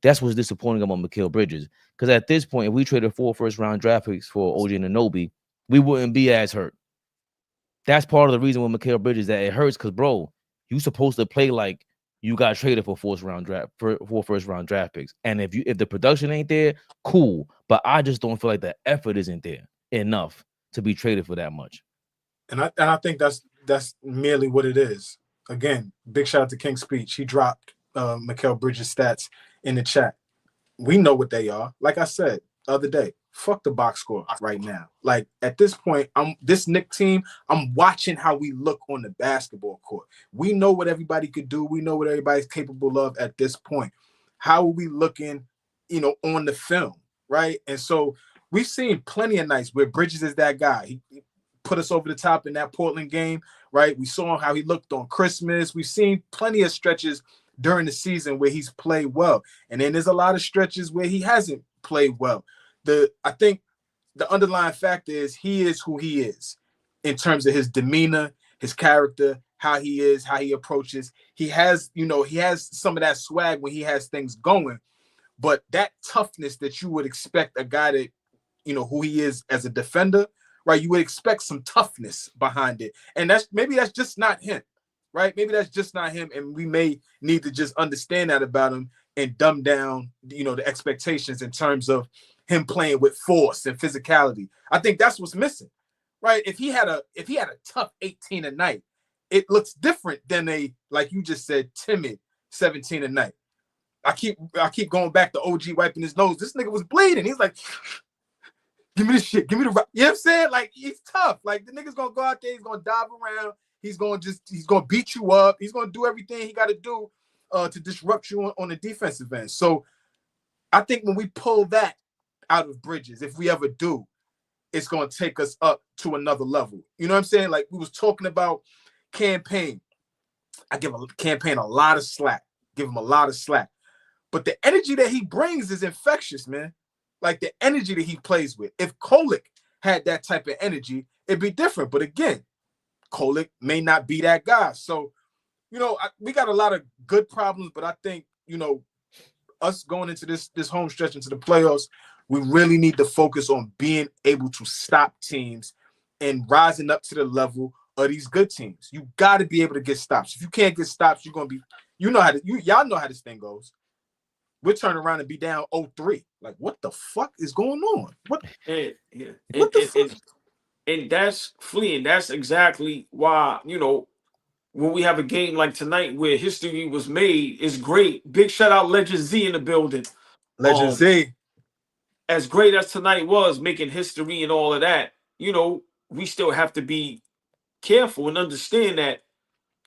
A: that's what's disappointing about MIKAL Bridges. Because at this point, if we traded 4 first-round draft picks for OG ANUNOBY, we wouldn't be as hurt. That's part of the reason with MIKAL Bridges that it hurts, because, bro, you supposed to play like you got traded for 4 first-round draft picks. And if the production ain't there, cool. But I just don't feel like the effort isn't there enough to be traded for that much.
C: And I think that's merely what it is. Again, big shout out to King's Speech. He dropped MIKAL Bridges' stats in the chat. We know what they are. Like I said the other day, fuck the box score right now. Like, at this point, this Knicks team, I'm watching how we look on the basketball court. We know what everybody could do. We know what everybody's capable of at this point. How are we looking, on the film, right? And so we've seen plenty of nights where Bridges is that guy. He put us over the top in that Portland game, right? We saw how he looked on Christmas. We've seen plenty of stretches during the season where he's played well. And then there's a lot of stretches where he hasn't played well. I think the underlying factor is he is who he is in terms of his demeanor, his character, how he is, how he approaches. He has some of that swag when he has things going, but that toughness that you would expect a guy that, who he is as a defender, right? You would expect some toughness behind it. And maybe that's just not him, right? Maybe that's just not him. And we may need to just understand that about him and dumb down, the expectations in terms of him playing with force and physicality. I think that's what's missing, right? If he had a tough 18 a night, it looks different than like you just said, timid 17 a night. I keep going back to OG wiping his nose. This nigga was bleeding. He's like, give me this shit. Give me the, you know what I'm saying? Like, he's tough. Like, the nigga's gonna go out there, he's gonna dive around, he's gonna beat you up, he's gonna do everything he gotta do to disrupt you on the defensive end. So I think when we pull that out of Bridges, if we ever do, it's going to take us up to another level. You know what I'm saying? Like, we was talking about campaign. I give a campaign a lot of slack, give him a lot of slack. But the energy that he brings is infectious, man. Like the energy that he plays with. If KOLEK had that type of energy, it'd be different. But again, KOLEK may not be that guy. So, you know, we got a lot of good problems, but I think, you know, us going into this home stretch into the playoffs, we really need to focus on being able to stop teams and rising up to the level of these good teams. You got to be able to get stops. If you can't get stops, you're gonna be, y'all know how this thing goes. We'll turn around and be down 0-3. Like, what the fuck is going on? What the fuck?
E: And that's fleeing. That's exactly why, you know, when we have a game like tonight where history was made, it's great. Big shout out Legend Z in the building.
C: Legend Z.
E: As great as tonight was, making history and all of that, you know, we still have to be careful and understand that,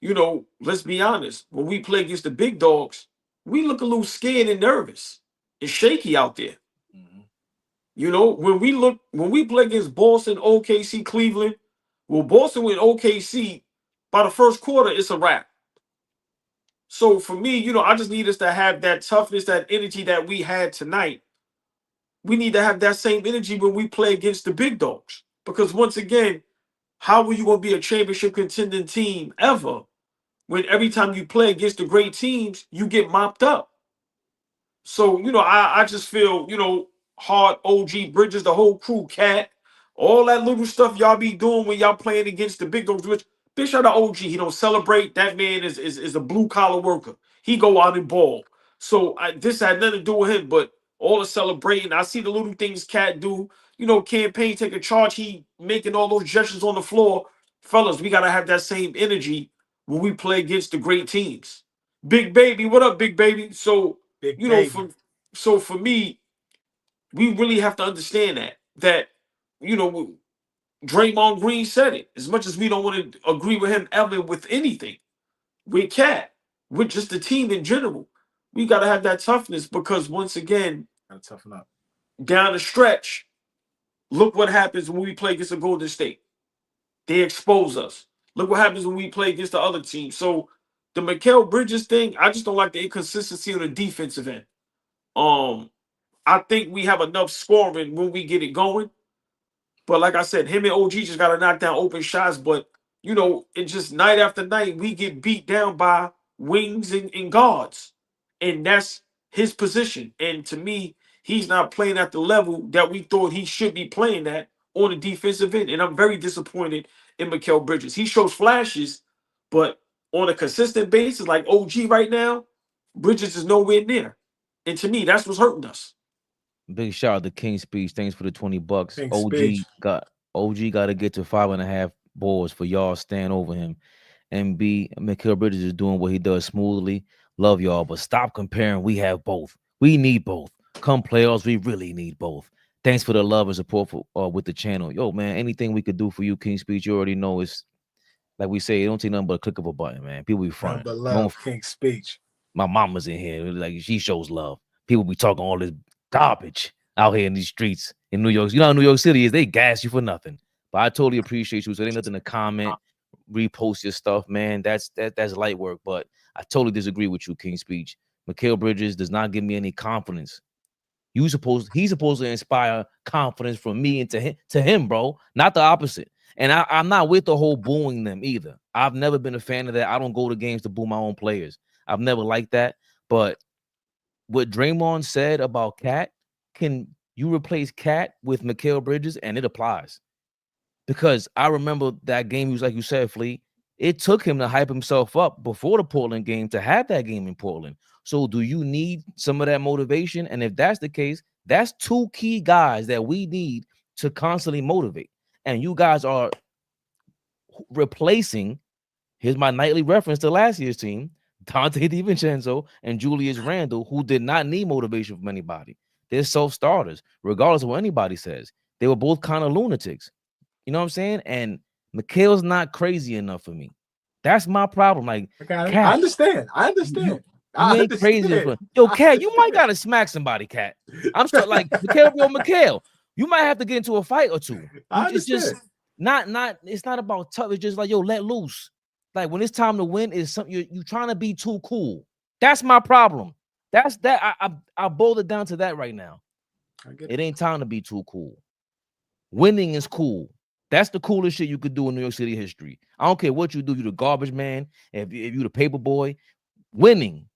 E: you know, let's be honest. When we play against the big dogs, we look a little scared and nervous. It's shaky out there. You know, when we play against Boston, OKC, Cleveland, well, Boston with OKC, by the first quarter, it's a wrap. So for me, you know, I just need us to have that toughness, that energy that we had tonight. We need to have that same energy when we play against the big dogs. Because once again, how are you going to be a championship contending team ever when every time you play against the great teams, you get mopped up? So, you know, I just feel, you know, Hard, OG, Bridges, the whole crew, Cat, all that little stuff y'all be doing when y'all playing against the big dogs, which big shout out to OG. He don't celebrate. That man is a blue collar worker. He go out and ball. So this had nothing to do with him, but all the celebrating. I see the little things Cat do. You know, campaign taking charge. He making all those gestures on the floor. Fellas, we gotta have that same energy when we play against the great teams. Big Baby, what up, Big Baby? So
C: Big
E: you
C: baby.
E: know, for me, we really have to understand that, you know, Draymond Green said it. As much as we don't want to agree with him ever with anything, with Cat, with just the team in general, we got to have that toughness because once again,
C: gotta toughen up.
E: Down the stretch, look what happens when we play against a Golden State. They expose us. Look what happens when we play against the other team. So the MIKAL Bridges thing, I just don't like the inconsistency on the defensive end. I think we have enough scoring when we get it going. But like I said, him and OG just got to knock down open shots. But, you know, it just night after night, we get beat down by wings and guards. And that's his position. And to me, he's not playing at the level that we thought he should be playing at on the defensive end. And I'm very disappointed in MIKAL Bridges. He shows flashes, but on a consistent basis, like OG right now, Bridges is nowhere near. And to me, that's what's hurting us.
A: Big shout out to King Speech. Thanks for the $20.
C: King
A: OG
C: Speech.
A: got to get to 5.5 boards for y'all stand over him. And B, MIKAL Bridges is doing what he does smoothly. Love y'all, but stop comparing. We have both. We need both. Come playoffs, we really need both. Thanks for the love and support for with the channel. Yo, man, anything we could do for you, King Speech, you already know is like we say, it don't take nothing but a click of a button, man. People be fronting.
C: But love, King Speech.
A: My mama's in here, like she shows love. People be talking all this garbage out here in these streets in New York. You know how New York City is, they gas you for nothing. But I totally appreciate you. So ain't nothing to comment, repost your stuff, man. That's light work. But I totally disagree with you, King Speech. MIKAL Bridges does not give me any confidence. He's supposed to inspire confidence from me and to him, bro. Not the opposite. And I'm not with the whole booing them either. I've never been a fan of that. I don't go to games to boo my own players. I've never liked that. But what Draymond said about Cat, can you replace Cat with MIKAL Bridges? And it applies. Because I remember that game, he was like you said, Flea, it took him to hype himself up before the Portland game to have that game in Portland. So do you need some of that motivation? And if that's the case, that's two key guys that we need to constantly motivate. And you guys are replacing, here's my nightly reference to last year's team, Dante DiVincenzo and Julius Randle, who did not need motivation from anybody. They're self-starters, regardless of what anybody says. They were both kind of lunatics. You know what I'm saying? And MIKAL's not crazy enough for me. That's my problem. Like,
C: Cat, I understand. You
A: ain't crazy enough. Yo, Cat, you might gotta smack somebody, Cat. I'm still like MIKAL. You might have to get into a fight or two. It's just not. It's not about tough. It's just like, yo, let loose. Like when it's time to win, is something you're trying to be too cool. That's my problem. That's that. I boiled it down to that right now. It ain't time to be too cool. Winning is cool. That's the coolest shit you could do in New York City history. I don't care what you do. You the garbage man. If you the paper boy, winning.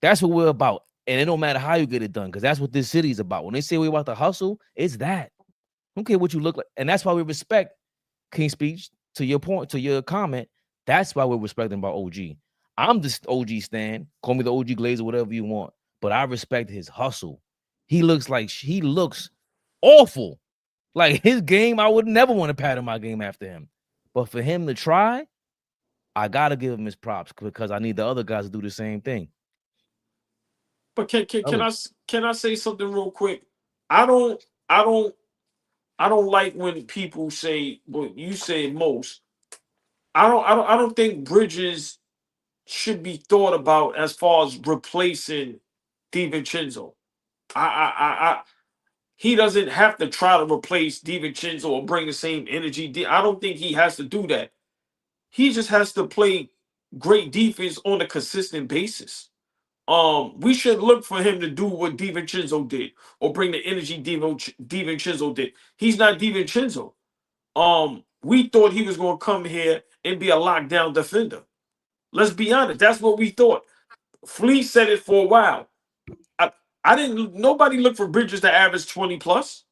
A: That's what we're about. And it don't matter how you get it done, because that's what this city is about. When they say we're about to hustle, it's that. I don't care what you look like. And that's why we respect King Speech, to your point, to your comment. That's why we're respecting about OG. I'm just OG Stan. Call me the OG Glazer, whatever you want. But I respect his hustle. He looks awful. Like his game, I would never want to pattern my game after him. But for him to try, I gotta give him his props, because I need the other guys to do the same thing.
E: But can I say something real quick? I don't like when people say what you say most. I don't think Bridges should be thought about as far as replacing DiVincenzo. He doesn't have to try to replace DiVincenzo or bring the same energy. I don't think he has to do that. He just has to play great defense on a consistent basis. We should look for him to do what DiVincenzo did, or bring the energy DiVincenzo did. He's not DiVincenzo. We thought he was going to come here and be a lockdown defender. Let's be honest. That's what we thought. Flea said it for a while. Nobody looked for Bridges to average 20 plus.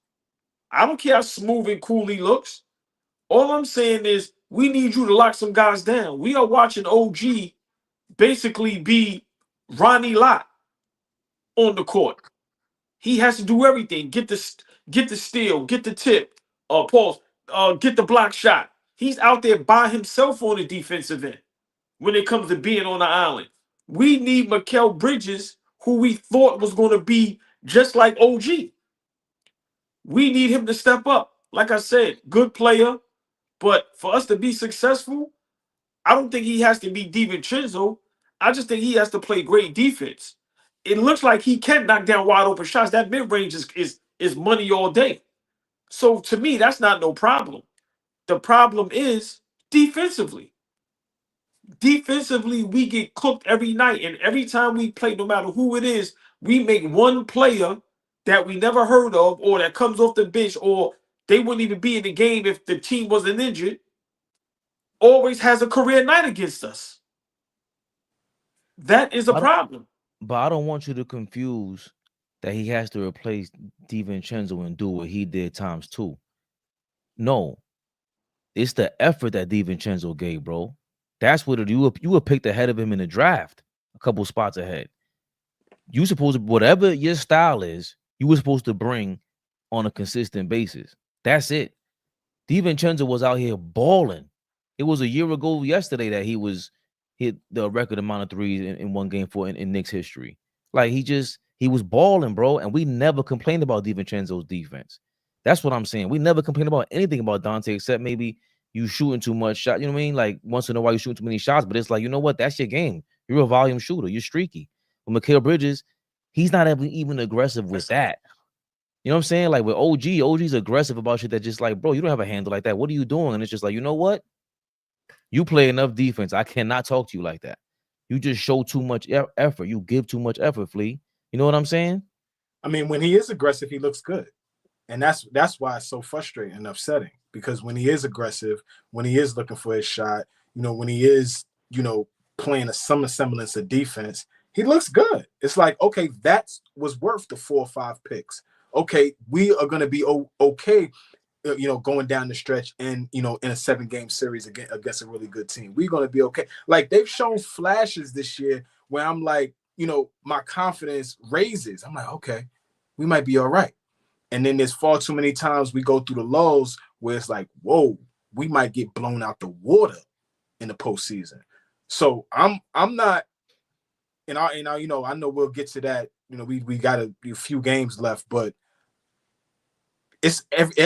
E: I don't care how smooth and cool he looks. All I'm saying is we need you to lock some guys down. We are watching OG basically be Ronnie Lott on the court. He has to do everything. Get the steal, get the tip, pause, get the block shot. He's out there by himself on the defensive end when it comes to being on the island. We need MIKAL Bridges, who we thought was going to be just like OG. We need him to step up. Like I said, good player. But for us to be successful, I don't think he has to be DiVincenzo. I just think he has to play great defense. It looks like he can knock down wide open shots. That mid-range is money all day. So to me, that's not no problem. The problem is defensively. Defensively, we get cooked every night. And every time we play, no matter who it is, we make one player that we never heard of, or that comes off the bench, or they wouldn't even be in the game if the team wasn't injured, always has a career night against us. That is a problem.
A: But I don't want you to confuse that he has to replace DiVincenzo and do what he did times 2. No. It's the effort that DiVincenzo gave, bro. That's what you were picked ahead of him in the draft, a couple spots ahead. You supposed to, whatever your style is, you were supposed to bring on a consistent basis. That's it. DiVincenzo was out here balling. It was a year ago yesterday that he hit the record amount of threes in one game in Knicks history. Like he was balling, bro. And we never complained about DiVincenzo's defense. That's what I'm saying. We never complained about anything about Dante, except maybe you shooting too much shot. You know what I mean? Like once in a while you shooting too many shots, but it's like, you know what? That's your game. You're a volume shooter. You're streaky. With MIKAL Bridges, he's not even aggressive with that. You know what I'm saying? Like with OG's aggressive about shit that just like, bro, you don't have a handle like that. What are you doing? And it's just like, you know what? You play enough defense. I cannot talk to you like that. You just show too much effort. You give too much effort, Flea. You know what I'm saying?
C: I mean, when he is aggressive, he looks good. And that's why it's so frustrating and upsetting, because when he is aggressive, when he is looking for his shot, when he is, playing some semblance of defense, he looks good. It's like, okay, that was worth the 4 or 5 picks. Okay, we are going to be okay, going down the stretch and, in a 7-game series against a really good team. We're going to be okay. Like, they've shown flashes this year where I'm like, my confidence raises. I'm like, okay, we might be all right. And then there's far too many times we go through the lows where it's like, whoa, we might get blown out the water in the postseason. So I'm not, and I know we'll get to that. We got a few games left, but it's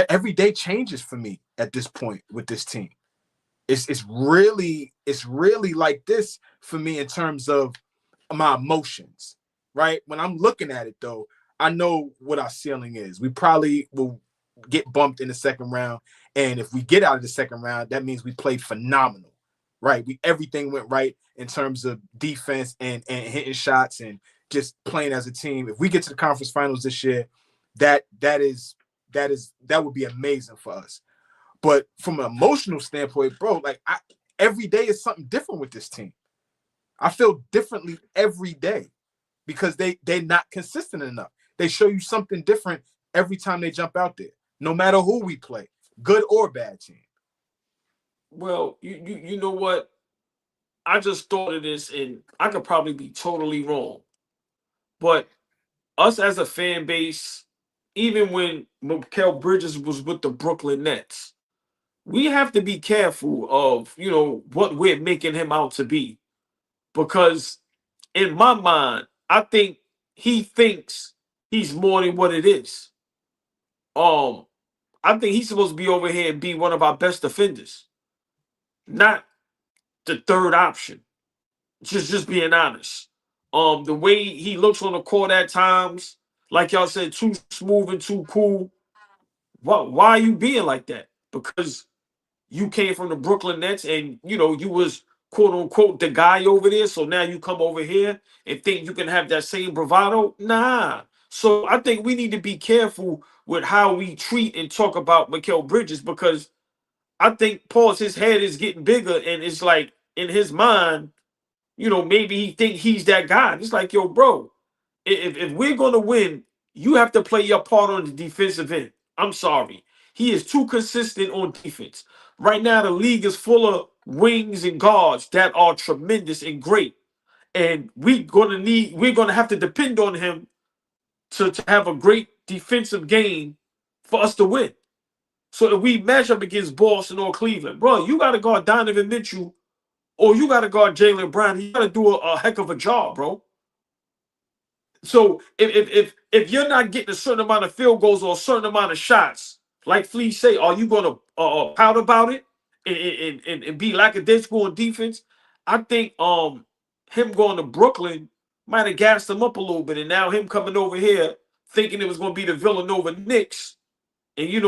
C: every day changes for me at this point with this team. It's really like this for me in terms of my emotions, right? When I'm looking at it though, I know what our ceiling is. We probably will get bumped in the second round. And if we get out of the second round, that means we played phenomenal. right? Everything went right in terms of defense and hitting shots and just playing as a team. If we get to the conference finals this year, that would be amazing for us. But from an emotional standpoint, bro, like every day is something different with this team. I feel differently every day because they're not consistent enough. They show you something different every time they jump out there, no matter who we play, good or bad team.
E: Well, you know what? I just thought of this, and I could probably be totally wrong. But us as a fan base, even when Mikal Bridges was with the Brooklyn Nets, we have to be careful of, what we're making him out to be. Because in my mind, I think he thinks he's more than what it is. I think he's supposed to be over here and be one of our best defenders, not the third option. Just being honest. The way he looks on the court at times, like y'all said, too smooth and too cool. Why are you being like that? Because you came from the Brooklyn Nets and you was quote unquote the guy over there. So now you come over here and think you can have that same bravado? Nah. So I think we need to be careful with how we treat and talk about Mikal Bridges, because I think his head is getting bigger, and it's like in his mind, maybe he think he's that guy. It's like, yo, bro, if we're gonna win, you have to play your part on the defensive end. I'm sorry. He is too consistent on defense. Right now, the league is full of wings and guards that are tremendous and great. And we're gonna have to depend on him to have a great defensive game for us to win. So if we match up against Boston or Cleveland, bro, you gotta guard Donovan Mitchell or you gotta guard Jaylen Brown. You gotta do a heck of a job, bro. So if you're not getting a certain amount of field goals or a certain amount of shots, like Flea say, are you gonna pout about it and be lackadaisical on defense? I think him going to Brooklyn might have gassed him up a little bit, and now him coming over here thinking it was gonna be the Villanova Knicks, and you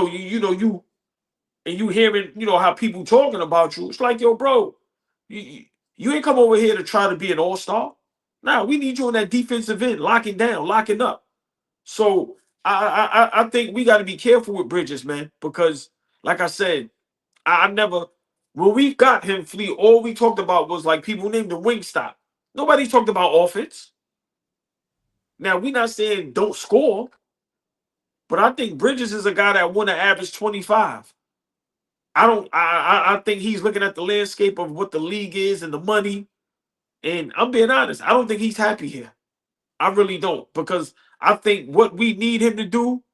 E: hearing how people talking about you. It's like, yo, bro, you ain't come over here to try to be an all-star. Now we need you on that defensive end, locking down, locking up. So I think we got to be careful with Bridges, man, because like I said, I never, when we got him, Flea, all we talked about was like people named the wing stop. Nobody talked about offense. Now we not saying don't score, but I think Bridges is a guy that want to average 25. I think he's looking at the landscape of what the league is and the money. And I'm being honest, I don't think he's happy here. I really don't, because I think what we need him to do,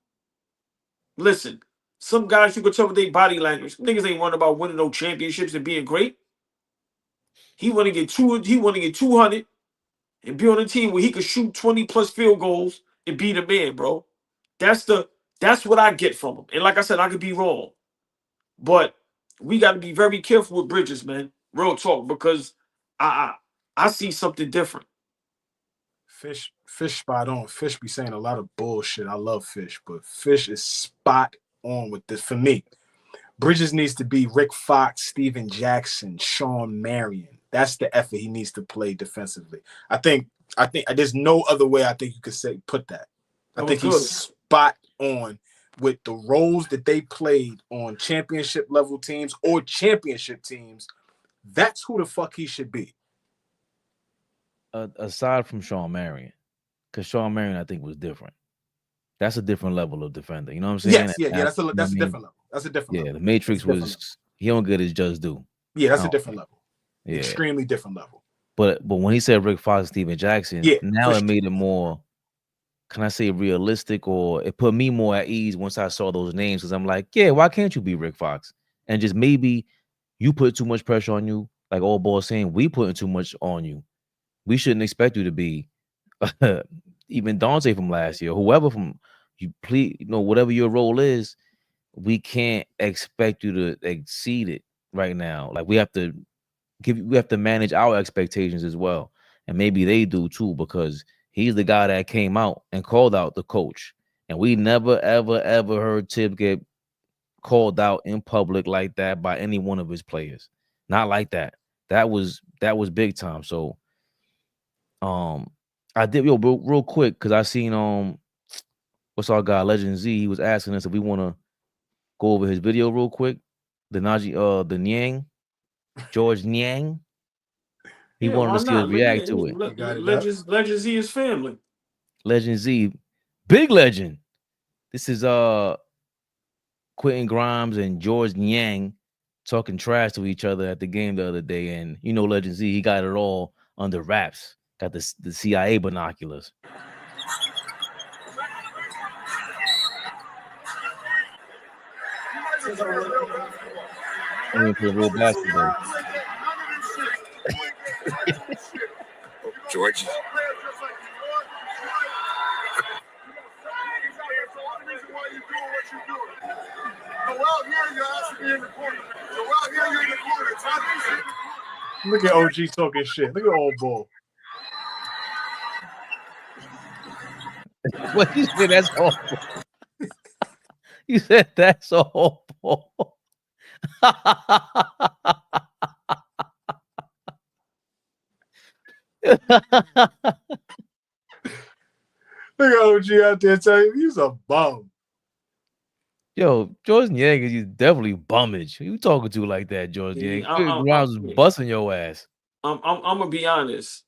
E: listen, some guys you can tell with their body language, niggas ain't worrying about winning no championships and being great. He want to get 200 and be on a team where he could shoot 20 plus field goals and be the man, bro. That's what I get from him. And like I said, I could be wrong. But we got to be very careful with Bridges, man. Real talk, because I see something different.
C: Fish spot on. Fish be saying a lot of bullshit. I love Fish, but Fish is spot on with this. For me, Bridges needs to be Rick Fox, Steven Jackson, Sean Marion. That's the effort he needs to play defensively. I think there's no other way I think you could put that. I think he's spot on with the roles that they played on championship level teams or championship teams. That's who the fuck he should be.
A: Aside from Sean Marion, because Sean Marion, I think, was different. That's a different level of defender. You know what I'm saying?
C: Yes, that's a different level. That's a different level.
A: Yeah, the Matrix was, he don't get his just due.
C: Yeah, that's a different level.
A: Yeah.
C: Extremely different level.
A: But when he said Rick Fox, Steven Jackson, now it made it more, can I say, realistic, or it put me more at ease once I saw those names, because I'm like, yeah, why can't you be Rick Fox? And just maybe you put too much pressure on you, like AllBall saying, we putting too much on you. We shouldn't expect you to be even Dante from last year, whoever from you, please, whatever your role is, we can't expect you to exceed it right now. Like we have to manage our expectations as well. And maybe they do too, because he's the guy that came out and called out the coach. And we never, ever, ever heard Tip get called out in public like that by any one of his players. Not like that. That was big time. So I did real quick because I seen what's our guy Legend Z. He was asking us if we want to go over his video real quick. The Nyang, George Nyang. He
E: Yeah,
A: wanted
E: why
A: to see us
E: not?
A: react to it.
E: Legend Z is family.
A: Legend Z, big legend. This is Quentin Grimes and George Nyang talking trash to each other at the game the other day, and you know Legend Z, he got it all under wraps. Got the CIA binoculars. I mean, play real basketball.
B: George.
C: Look at OG talking shit. Look at AllBall.
A: What you said? That's all. You said that's all.
C: Look at OG out there telling you he's a bum.
A: Yo, George Yang is definitely bummage. Who you talking to like that, George Yang? Grimes was busting your ass.
E: I'm gonna be honest.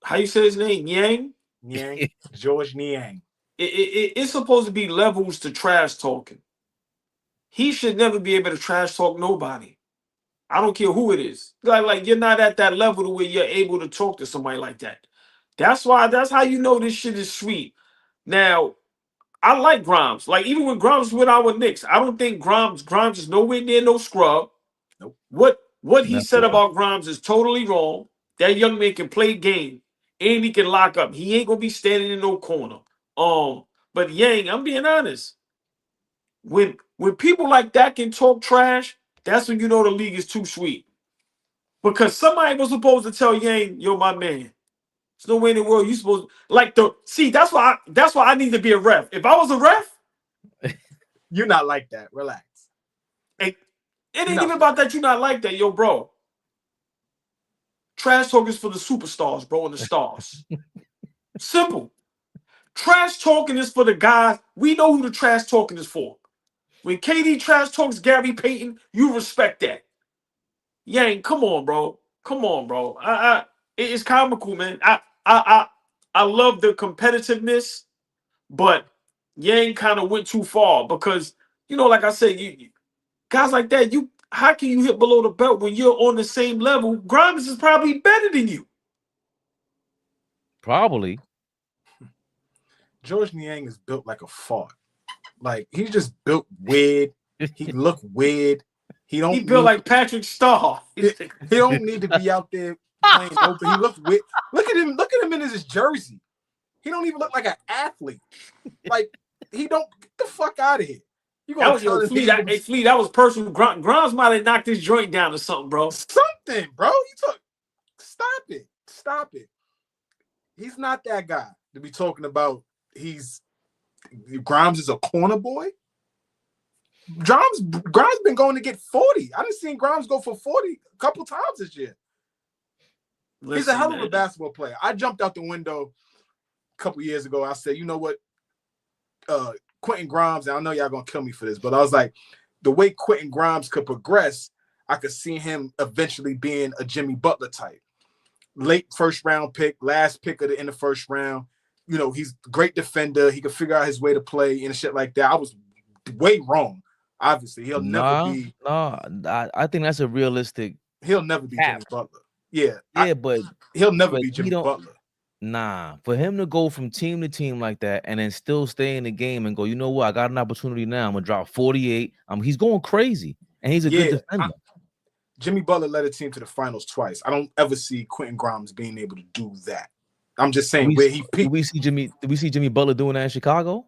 E: How you say his name? Yang?
C: Nyang. George Nyang.
E: It's supposed to be levels to trash talking. He should never be able to trash talk nobody. I don't care who it is. Like you're not at that level to where you're able to talk to somebody like that. That's how you know this shit is sweet. Now, I like Grimes. Like even when Grimes went out with Knicks, I don't think Grimes is nowhere near no scrub.
C: Nope.
E: What he said about Grimes is totally wrong. That young man can play game and he can lock up. He ain't gonna be standing in no corner. But Yang, I'm being honest. When people like that can talk trash, that's when you know the league is too sweet. Because somebody was supposed to tell Yang, "Yo, my man, there's no way in the world you supposed to that's why I need to be a ref. If I was a ref,
C: you're not like that. Relax.
E: It ain't even about that. You're not like that, yo, bro. Trash talk is for the superstars, bro, and the stars. Simple. Trash talking is for the guys. We know who the trash talking is for. When KD trash talks Gary Payton, you respect that. Yang, come on, bro. Come on, bro. It's comical, man. I love the competitiveness, but Yang kind of went too far because, you know, like I said, you guys like that, how can you hit below the belt when you're on the same level? Grimes is probably better than you.
A: Probably.
C: George Niang is built like a fart. Like he's just built weird. He look weird. He
E: built like Patrick Starr.
C: He don't need to be out there playing open. He looks weird. Look at him. Look at him in his jersey. He don't even look like an athlete. Like he don't get the fuck out of here.
E: That was Fleet. That was personal. Grimes might have knocked his joint down or something, bro.
C: Something, bro. Stop it. Stop it. He's not that guy to be talking about. Grimes is a corner boy. Grimes been going to get 40. I done seen Grimes go for 40 a couple times this year. He's a hell of a basketball player. I jumped out the window a couple years ago. I said, you know what? Quentin Grimes, and I know y'all gonna kill me for this, but I was like, the way Quentin Grimes could progress, I could see him eventually being a Jimmy Butler type. Late first round pick, last pick in the first round. You know, he's a great defender. He could figure out his way to play and shit like that. I was way wrong. Obviously, he'll never be.
A: No, I think that's a realistic.
C: He'll never be Jimmy Butler. Yeah,
A: but
C: he'll never be Jimmy Butler.
A: Nah, for him to go from team to team like that and then still stay in the game and go, you know what? I got an opportunity now. I'm gonna drop 48. He's going crazy, and he's a good defender.
C: Jimmy Butler led a team to the finals twice. I don't ever see Quentin Grimes being able to do that. I'm just saying where he peaked.
A: Did we see Jimmy Butler doing that in Chicago?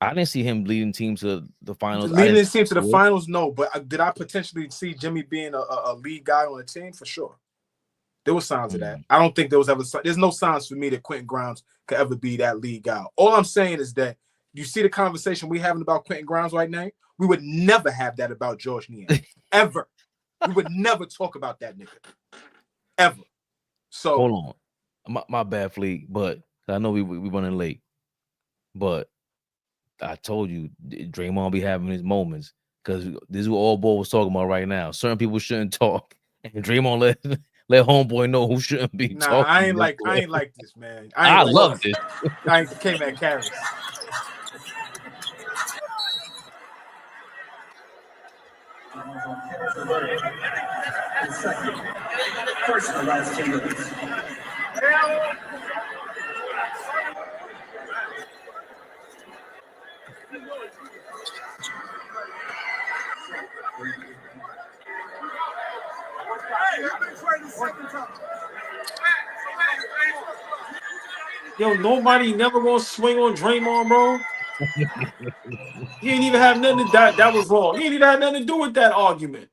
A: I didn't see him leading teams to the finals.
C: Leading his team to the finals, no. But did I potentially see Jimmy being a lead guy on the team? For sure. There were signs of that. I don't think there was ever. There's no signs for me that Quentin Grimes could ever be that lead guy. All I'm saying is that you see the conversation we're having about Quentin Grimes right now. We would never have that about George Niang. Ever. We would never talk about that nigga. ever. So
A: hold on, my bad, Fleet. But I know we running late. But I told you, Draymond be having his moments because this is what AllBall was talking about right now. Certain people shouldn't talk, and Draymond let homeboy know who shouldn't be
C: nah,
A: talking.
C: I ain't like this, man.
A: I love this.
C: I ain't came at Karras.
B: First and last changes.
E: Yo, nobody never gonna swing on Draymond, bro. He ain't even have nothing to that was wrong. He ain't even had nothing to do with that argument.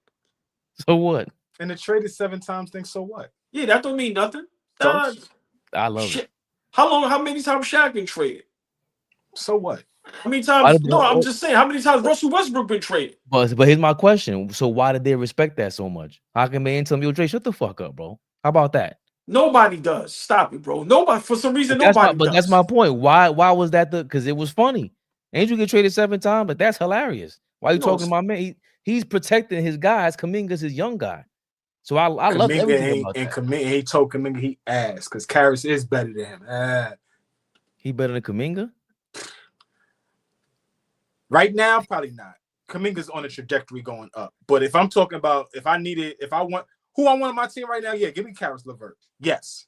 A: So what?
C: And the traded 7 times thing, so what?
E: Yeah, that don't mean nothing.
A: I love it.
E: How many times Shaq been traded?
C: So what?
E: How many times? No, I'm just saying, how many times Russell Westbrook been traded?
A: But here's my question. So why did they respect that so much? How can they tell me, yo, Dre, shut the fuck up, bro? How about that?
E: Nobody does. Stop it, bro. Nobody, for some reason, nobody does.
A: But that's my point. Why was that because it was funny. Angel get traded 7 times, but that's hilarious. Why are you talking about man? He's protecting his guys. Kuminga's his young guy. So I love everything about that.
C: And he told Kuminga he asked because Karras is better than him.
A: He better than Kuminga?
C: Right now, probably not. Kuminga's on a trajectory going up. But if I'm talking about who I want on my team right now, yeah, give me Karras LeVert. Yes.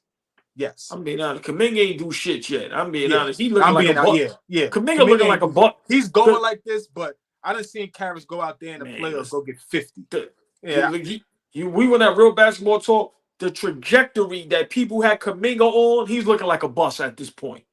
E: I'm being honest. Kuminga ain't do shit yet. I'm being honest. He looking like a buck.
C: Yeah.
E: Kuminga looking like a buck.
C: He's going like this, but I done seen Karras go out there in the playoffs, go get 50.
E: We went at real basketball talk. The trajectory that people had Kuminga on, he's looking like a bust at this point.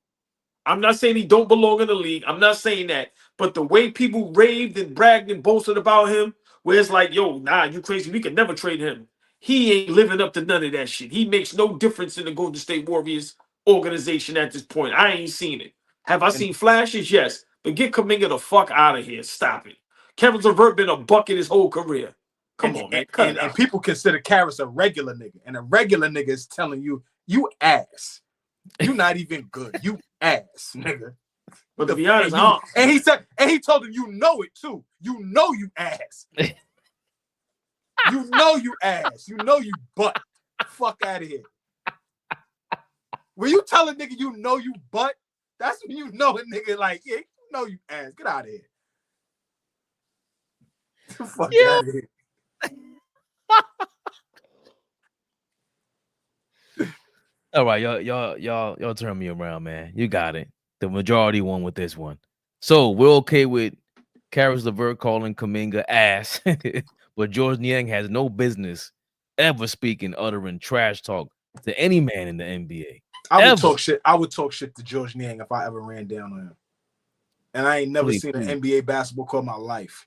E: I'm not saying he don't belong in the league. I'm not saying that. But the way people raved and bragged and boasted about him, where it's like, yo, nah, you crazy. We could never trade him. He ain't living up to none of that shit. He makes no difference in the Golden State Warriors organization at this point. I ain't seen it. Have I seen flashes? Yes. But get Kuminga the fuck out of here. Stop it. Kevin LeVert been a bucket his whole career. Come on, man.
C: And people consider Karras a regular nigga. And a regular nigga is telling you, you ass. You not even good. You ass, nigga.
E: But to be honest,
C: and he told him, you know it too. You know you ass. You know you ass. You know you butt. Fuck out of here. When you tell a nigga you know you butt, that's when you know a nigga like, yeah, you know you ass. Get out of here. Fuck out of here.
A: All right, y'all turn me around, man. You got it. The majority won with this one. So we're okay with Karras LeVert calling Kuminga ass, but George Niang has no business ever speaking, uttering trash talk to any man in the NBA.
C: I would talk shit to George Niang if I ever ran down on him. And I ain't never seen an NBA basketball court in my life.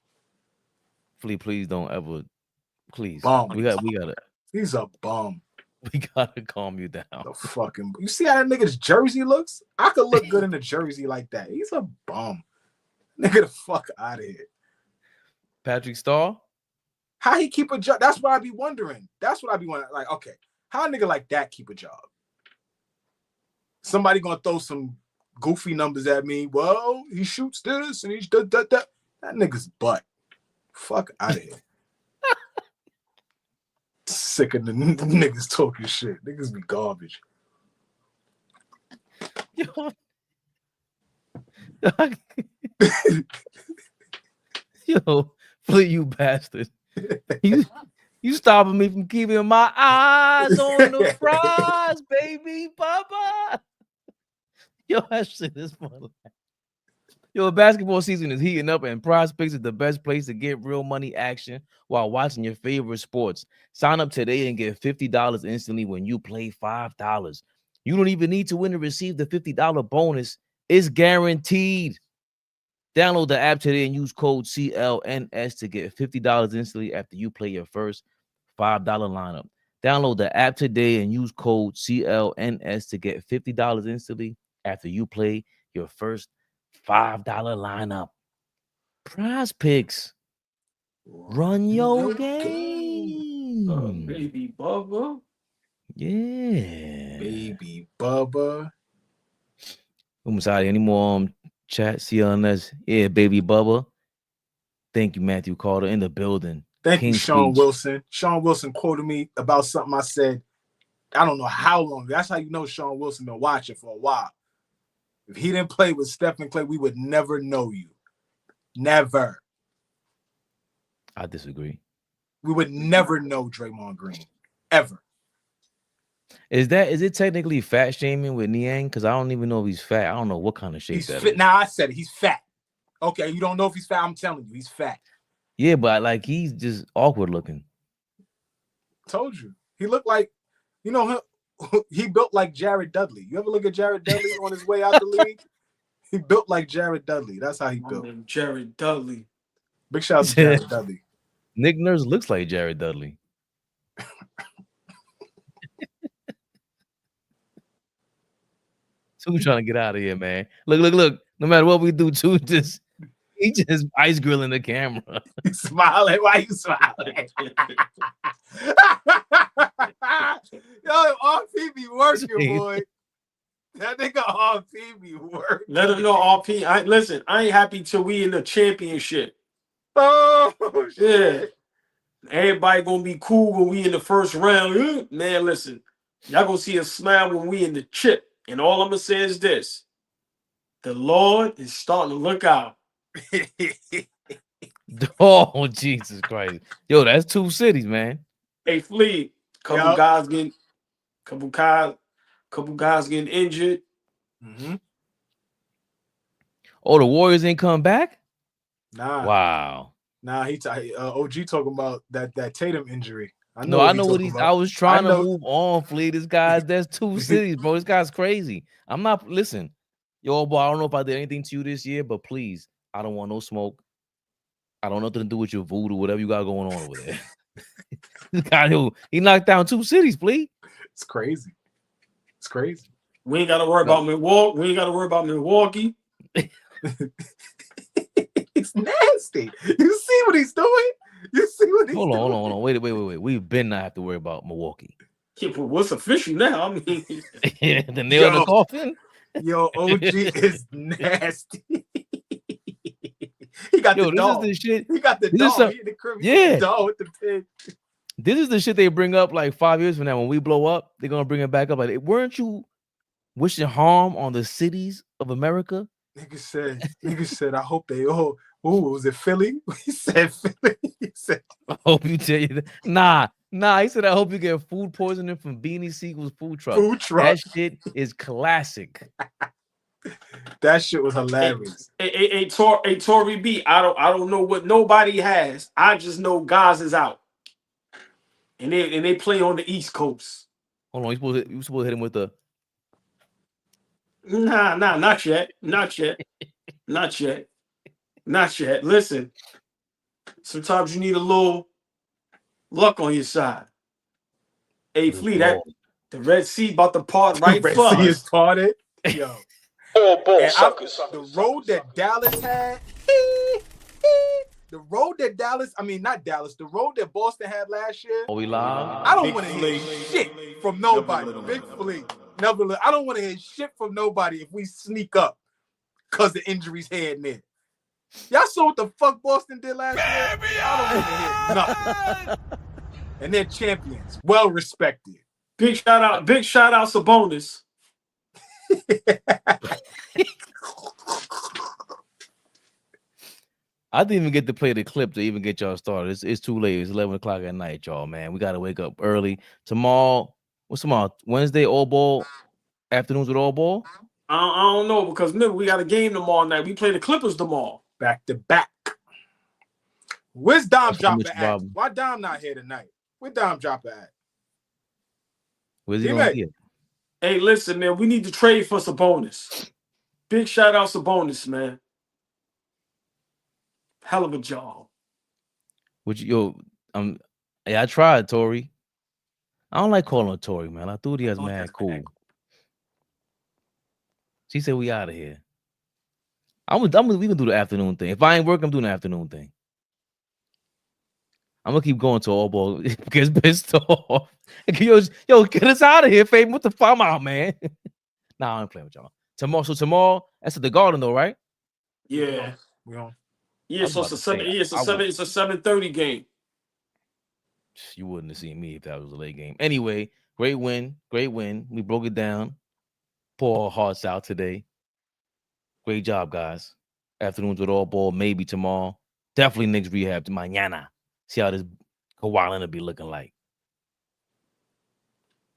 A: Please don't ever. Please.
C: Bum.
A: We gotta.
C: He's a bum.
A: We gotta calm you down.
C: You see how that nigga's jersey looks? I could look good in a jersey like that. He's a bum. Nigga, the fuck out of here.
A: Patrick Starr?
C: How he keep a job? That's what I be wondering. Like, okay, how a nigga like that keep a job? Somebody gonna throw some goofy numbers at me. Well, he shoots this and he's that. That nigga's butt. Fuck out of here. Sick of the niggas talking shit. Niggas be garbage.
A: Yo, Flea, you bastard. You stopping me from keeping my eyes on the prize, baby, Papa. Yo, that shit is fun. Yo, basketball season is heating up, and Prize Picks is the best place to get real money action while watching your favorite sports. Sign up today and get $50 instantly when you play $5. You don't even need to win to receive the $50 bonus. It's guaranteed. Download the app today and use code CLNS to get $50 instantly after you play your first $5 lineup. Download the app today and use code CLNS to get $50 instantly after you play your first $5 lineup. Prize Picks. Run your game.
E: Baby Bubba.
A: Yeah.
C: Baby Bubba.
A: Any more chat? CLNS. Yeah, baby Bubba. Thank you, Matthew Carter, in the building.
C: Thank you,
A: King
C: Sean
A: speech.
C: Wilson. Sean Wilson quoted me about something I said. I don't know how long. That's how you know Sean Wilson been watching for a while. If he didn't play with Stephen Clay, we would never know you. Never.
A: I disagree.
C: We would never know Draymond Green. Ever.
A: Is it technically fat shaming with Niang? Because I don't even know if he's fat. I don't know what kind of shape
C: He's
A: that
C: fit.
A: is.
C: Now I said it. He's fat. Okay, you don't know if he's fat. I'm telling you, he's fat.
A: Yeah, but like he's just awkward looking.
C: Told you. He looked like, you know, he built like Jared Dudley. You ever look at Jared Dudley on his way out the league? He built like Jared Dudley. That's how he built.
E: Jared Dudley.
C: Big shout out to Jared Dudley.
A: Nick Nurse looks like Jared Dudley. Two trying to get out of here, man. Look. No matter what we do, he just ice grilling the camera.
C: He's smiling. Why you smiling? Yo, RP be working, boy. That nigga RP be working.
E: Let him know RP. Listen, I ain't happy till we in the championship.
C: Oh, shit.
E: Yeah. Everybody gonna be cool when we in the first round. Man, listen. Y'all gonna see a smile when we in the chip. And all I'm gonna say is this. The Lord is starting to look out.
A: Oh, Jesus Christ. Yo, that's two cities, man.
E: Hey, Flea, couple guys getting injured.
C: Mm-hmm.
A: Oh, the Warriors ain't come back?
C: Nah.
A: Wow.
C: Nah, OG talking about that Tatum injury.
A: I know what he's. I was trying to move on, Flea. That's two cities, bro. This guy's crazy. I'm not. Listen, yo, boy. I don't know if I did anything to you this year, but please, I don't want no smoke. I don't want nothing to do with your voodoo, whatever you got going on over there. This guy, he knocked down two cities, Flea.
C: It's crazy. It's crazy.
E: We ain't got to worry about Milwaukee. We ain't got to worry about Milwaukee.
C: It's nasty. You see what he's doing? You see what he's doing?
A: Hold on. Wait. We've been not have to worry about Milwaukee.
E: Yeah, but what's official now? I mean,
A: the nail in the coffin.
C: Yo, OG is nasty. He got the dog.
A: This is the shit.
C: He got the dog. He in the crib.
A: Yeah.
C: The dog with the pig.
A: This is the shit they bring up like 5 years from now. When we blow up, they're gonna bring it back up. Like, weren't you wishing harm on the cities of America?
C: Nigga said, I hope they all. Ooh, was it Philly? He said Philly. He said,
A: I hope you tell you that. Nah. He said, I hope you get food poisoning from Beanie Siegel's food truck. That shit is classic.
C: That shit was hilarious.
E: Hey, Tory B. I don't know what nobody has. I just know Gaz is out, and they play on the East Coast.
A: Hold on, you supposed to hit him with the.
E: Nah, not yet. Listen, sometimes you need a little luck on your side. Hey, Flea, that the Red Sea about to part right for us.
C: Red Sea is parted. Yo.
B: AllBall suckers.
C: The road that Dallas had, the road that Boston had last year.
A: Are we live?
C: I don't want to hear shit from nobody. Big Flea. I don't want to hear shit from nobody if we sneak up because the injuries here and there. Y'all saw what the fuck Boston did last year? I don't want to hear nothing. And they're champions. Well respected.
E: Big shout out Sabonis.
A: I didn't even get to play the clip to even get y'all started. It's too late. It's 11 o'clock at night, y'all, man. We got to wake up early. Tomorrow, what's tomorrow? Wednesday, AllBall? Afternoons with AllBall?
E: I don't know, because remember, we got a game tomorrow night. We play the Clippers tomorrow.
C: Back to back. Where's Dom Dropper at? Why Dom not here tonight? Where Dom Dropper at?
A: Where's he going to get?
E: Hey, listen, man. We need to trade for Sabonis. Big shout out Sabonis, man. Hell of a job.
A: I tried, Tory. I don't like calling her Tory, man. I thought he has mad cool. She said we out of here. We can do the afternoon thing. If I ain't working, I'm doing the afternoon thing. I'm gonna keep going to AllBall. Gets pissed off. Yo, get us out of here, Fabian. What the fuck? I'm out, man. Nah, I'm playing with y'all. Tomorrow, that's at the Garden though, right?
E: Yeah.
C: We on.
E: Yeah, so it's a 7:30 game.
A: You wouldn't have seen me if that was a late game. Anyway, great win. We broke it down. Pour our hearts out today. Great job, guys. Afternoons with AllBall, maybe tomorrow. Definitely KNICKS Rehab to mañana. See how this Kawhi will be looking like.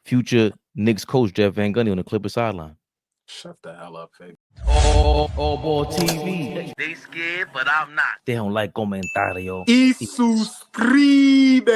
A: Future Knicks coach Jeff Van Gundy on the Clippers sideline.
C: Shut the hell up, Fabian.
A: AllBall TV. They scared, but I'm not. They don't like comentario.
C: Y suscribe.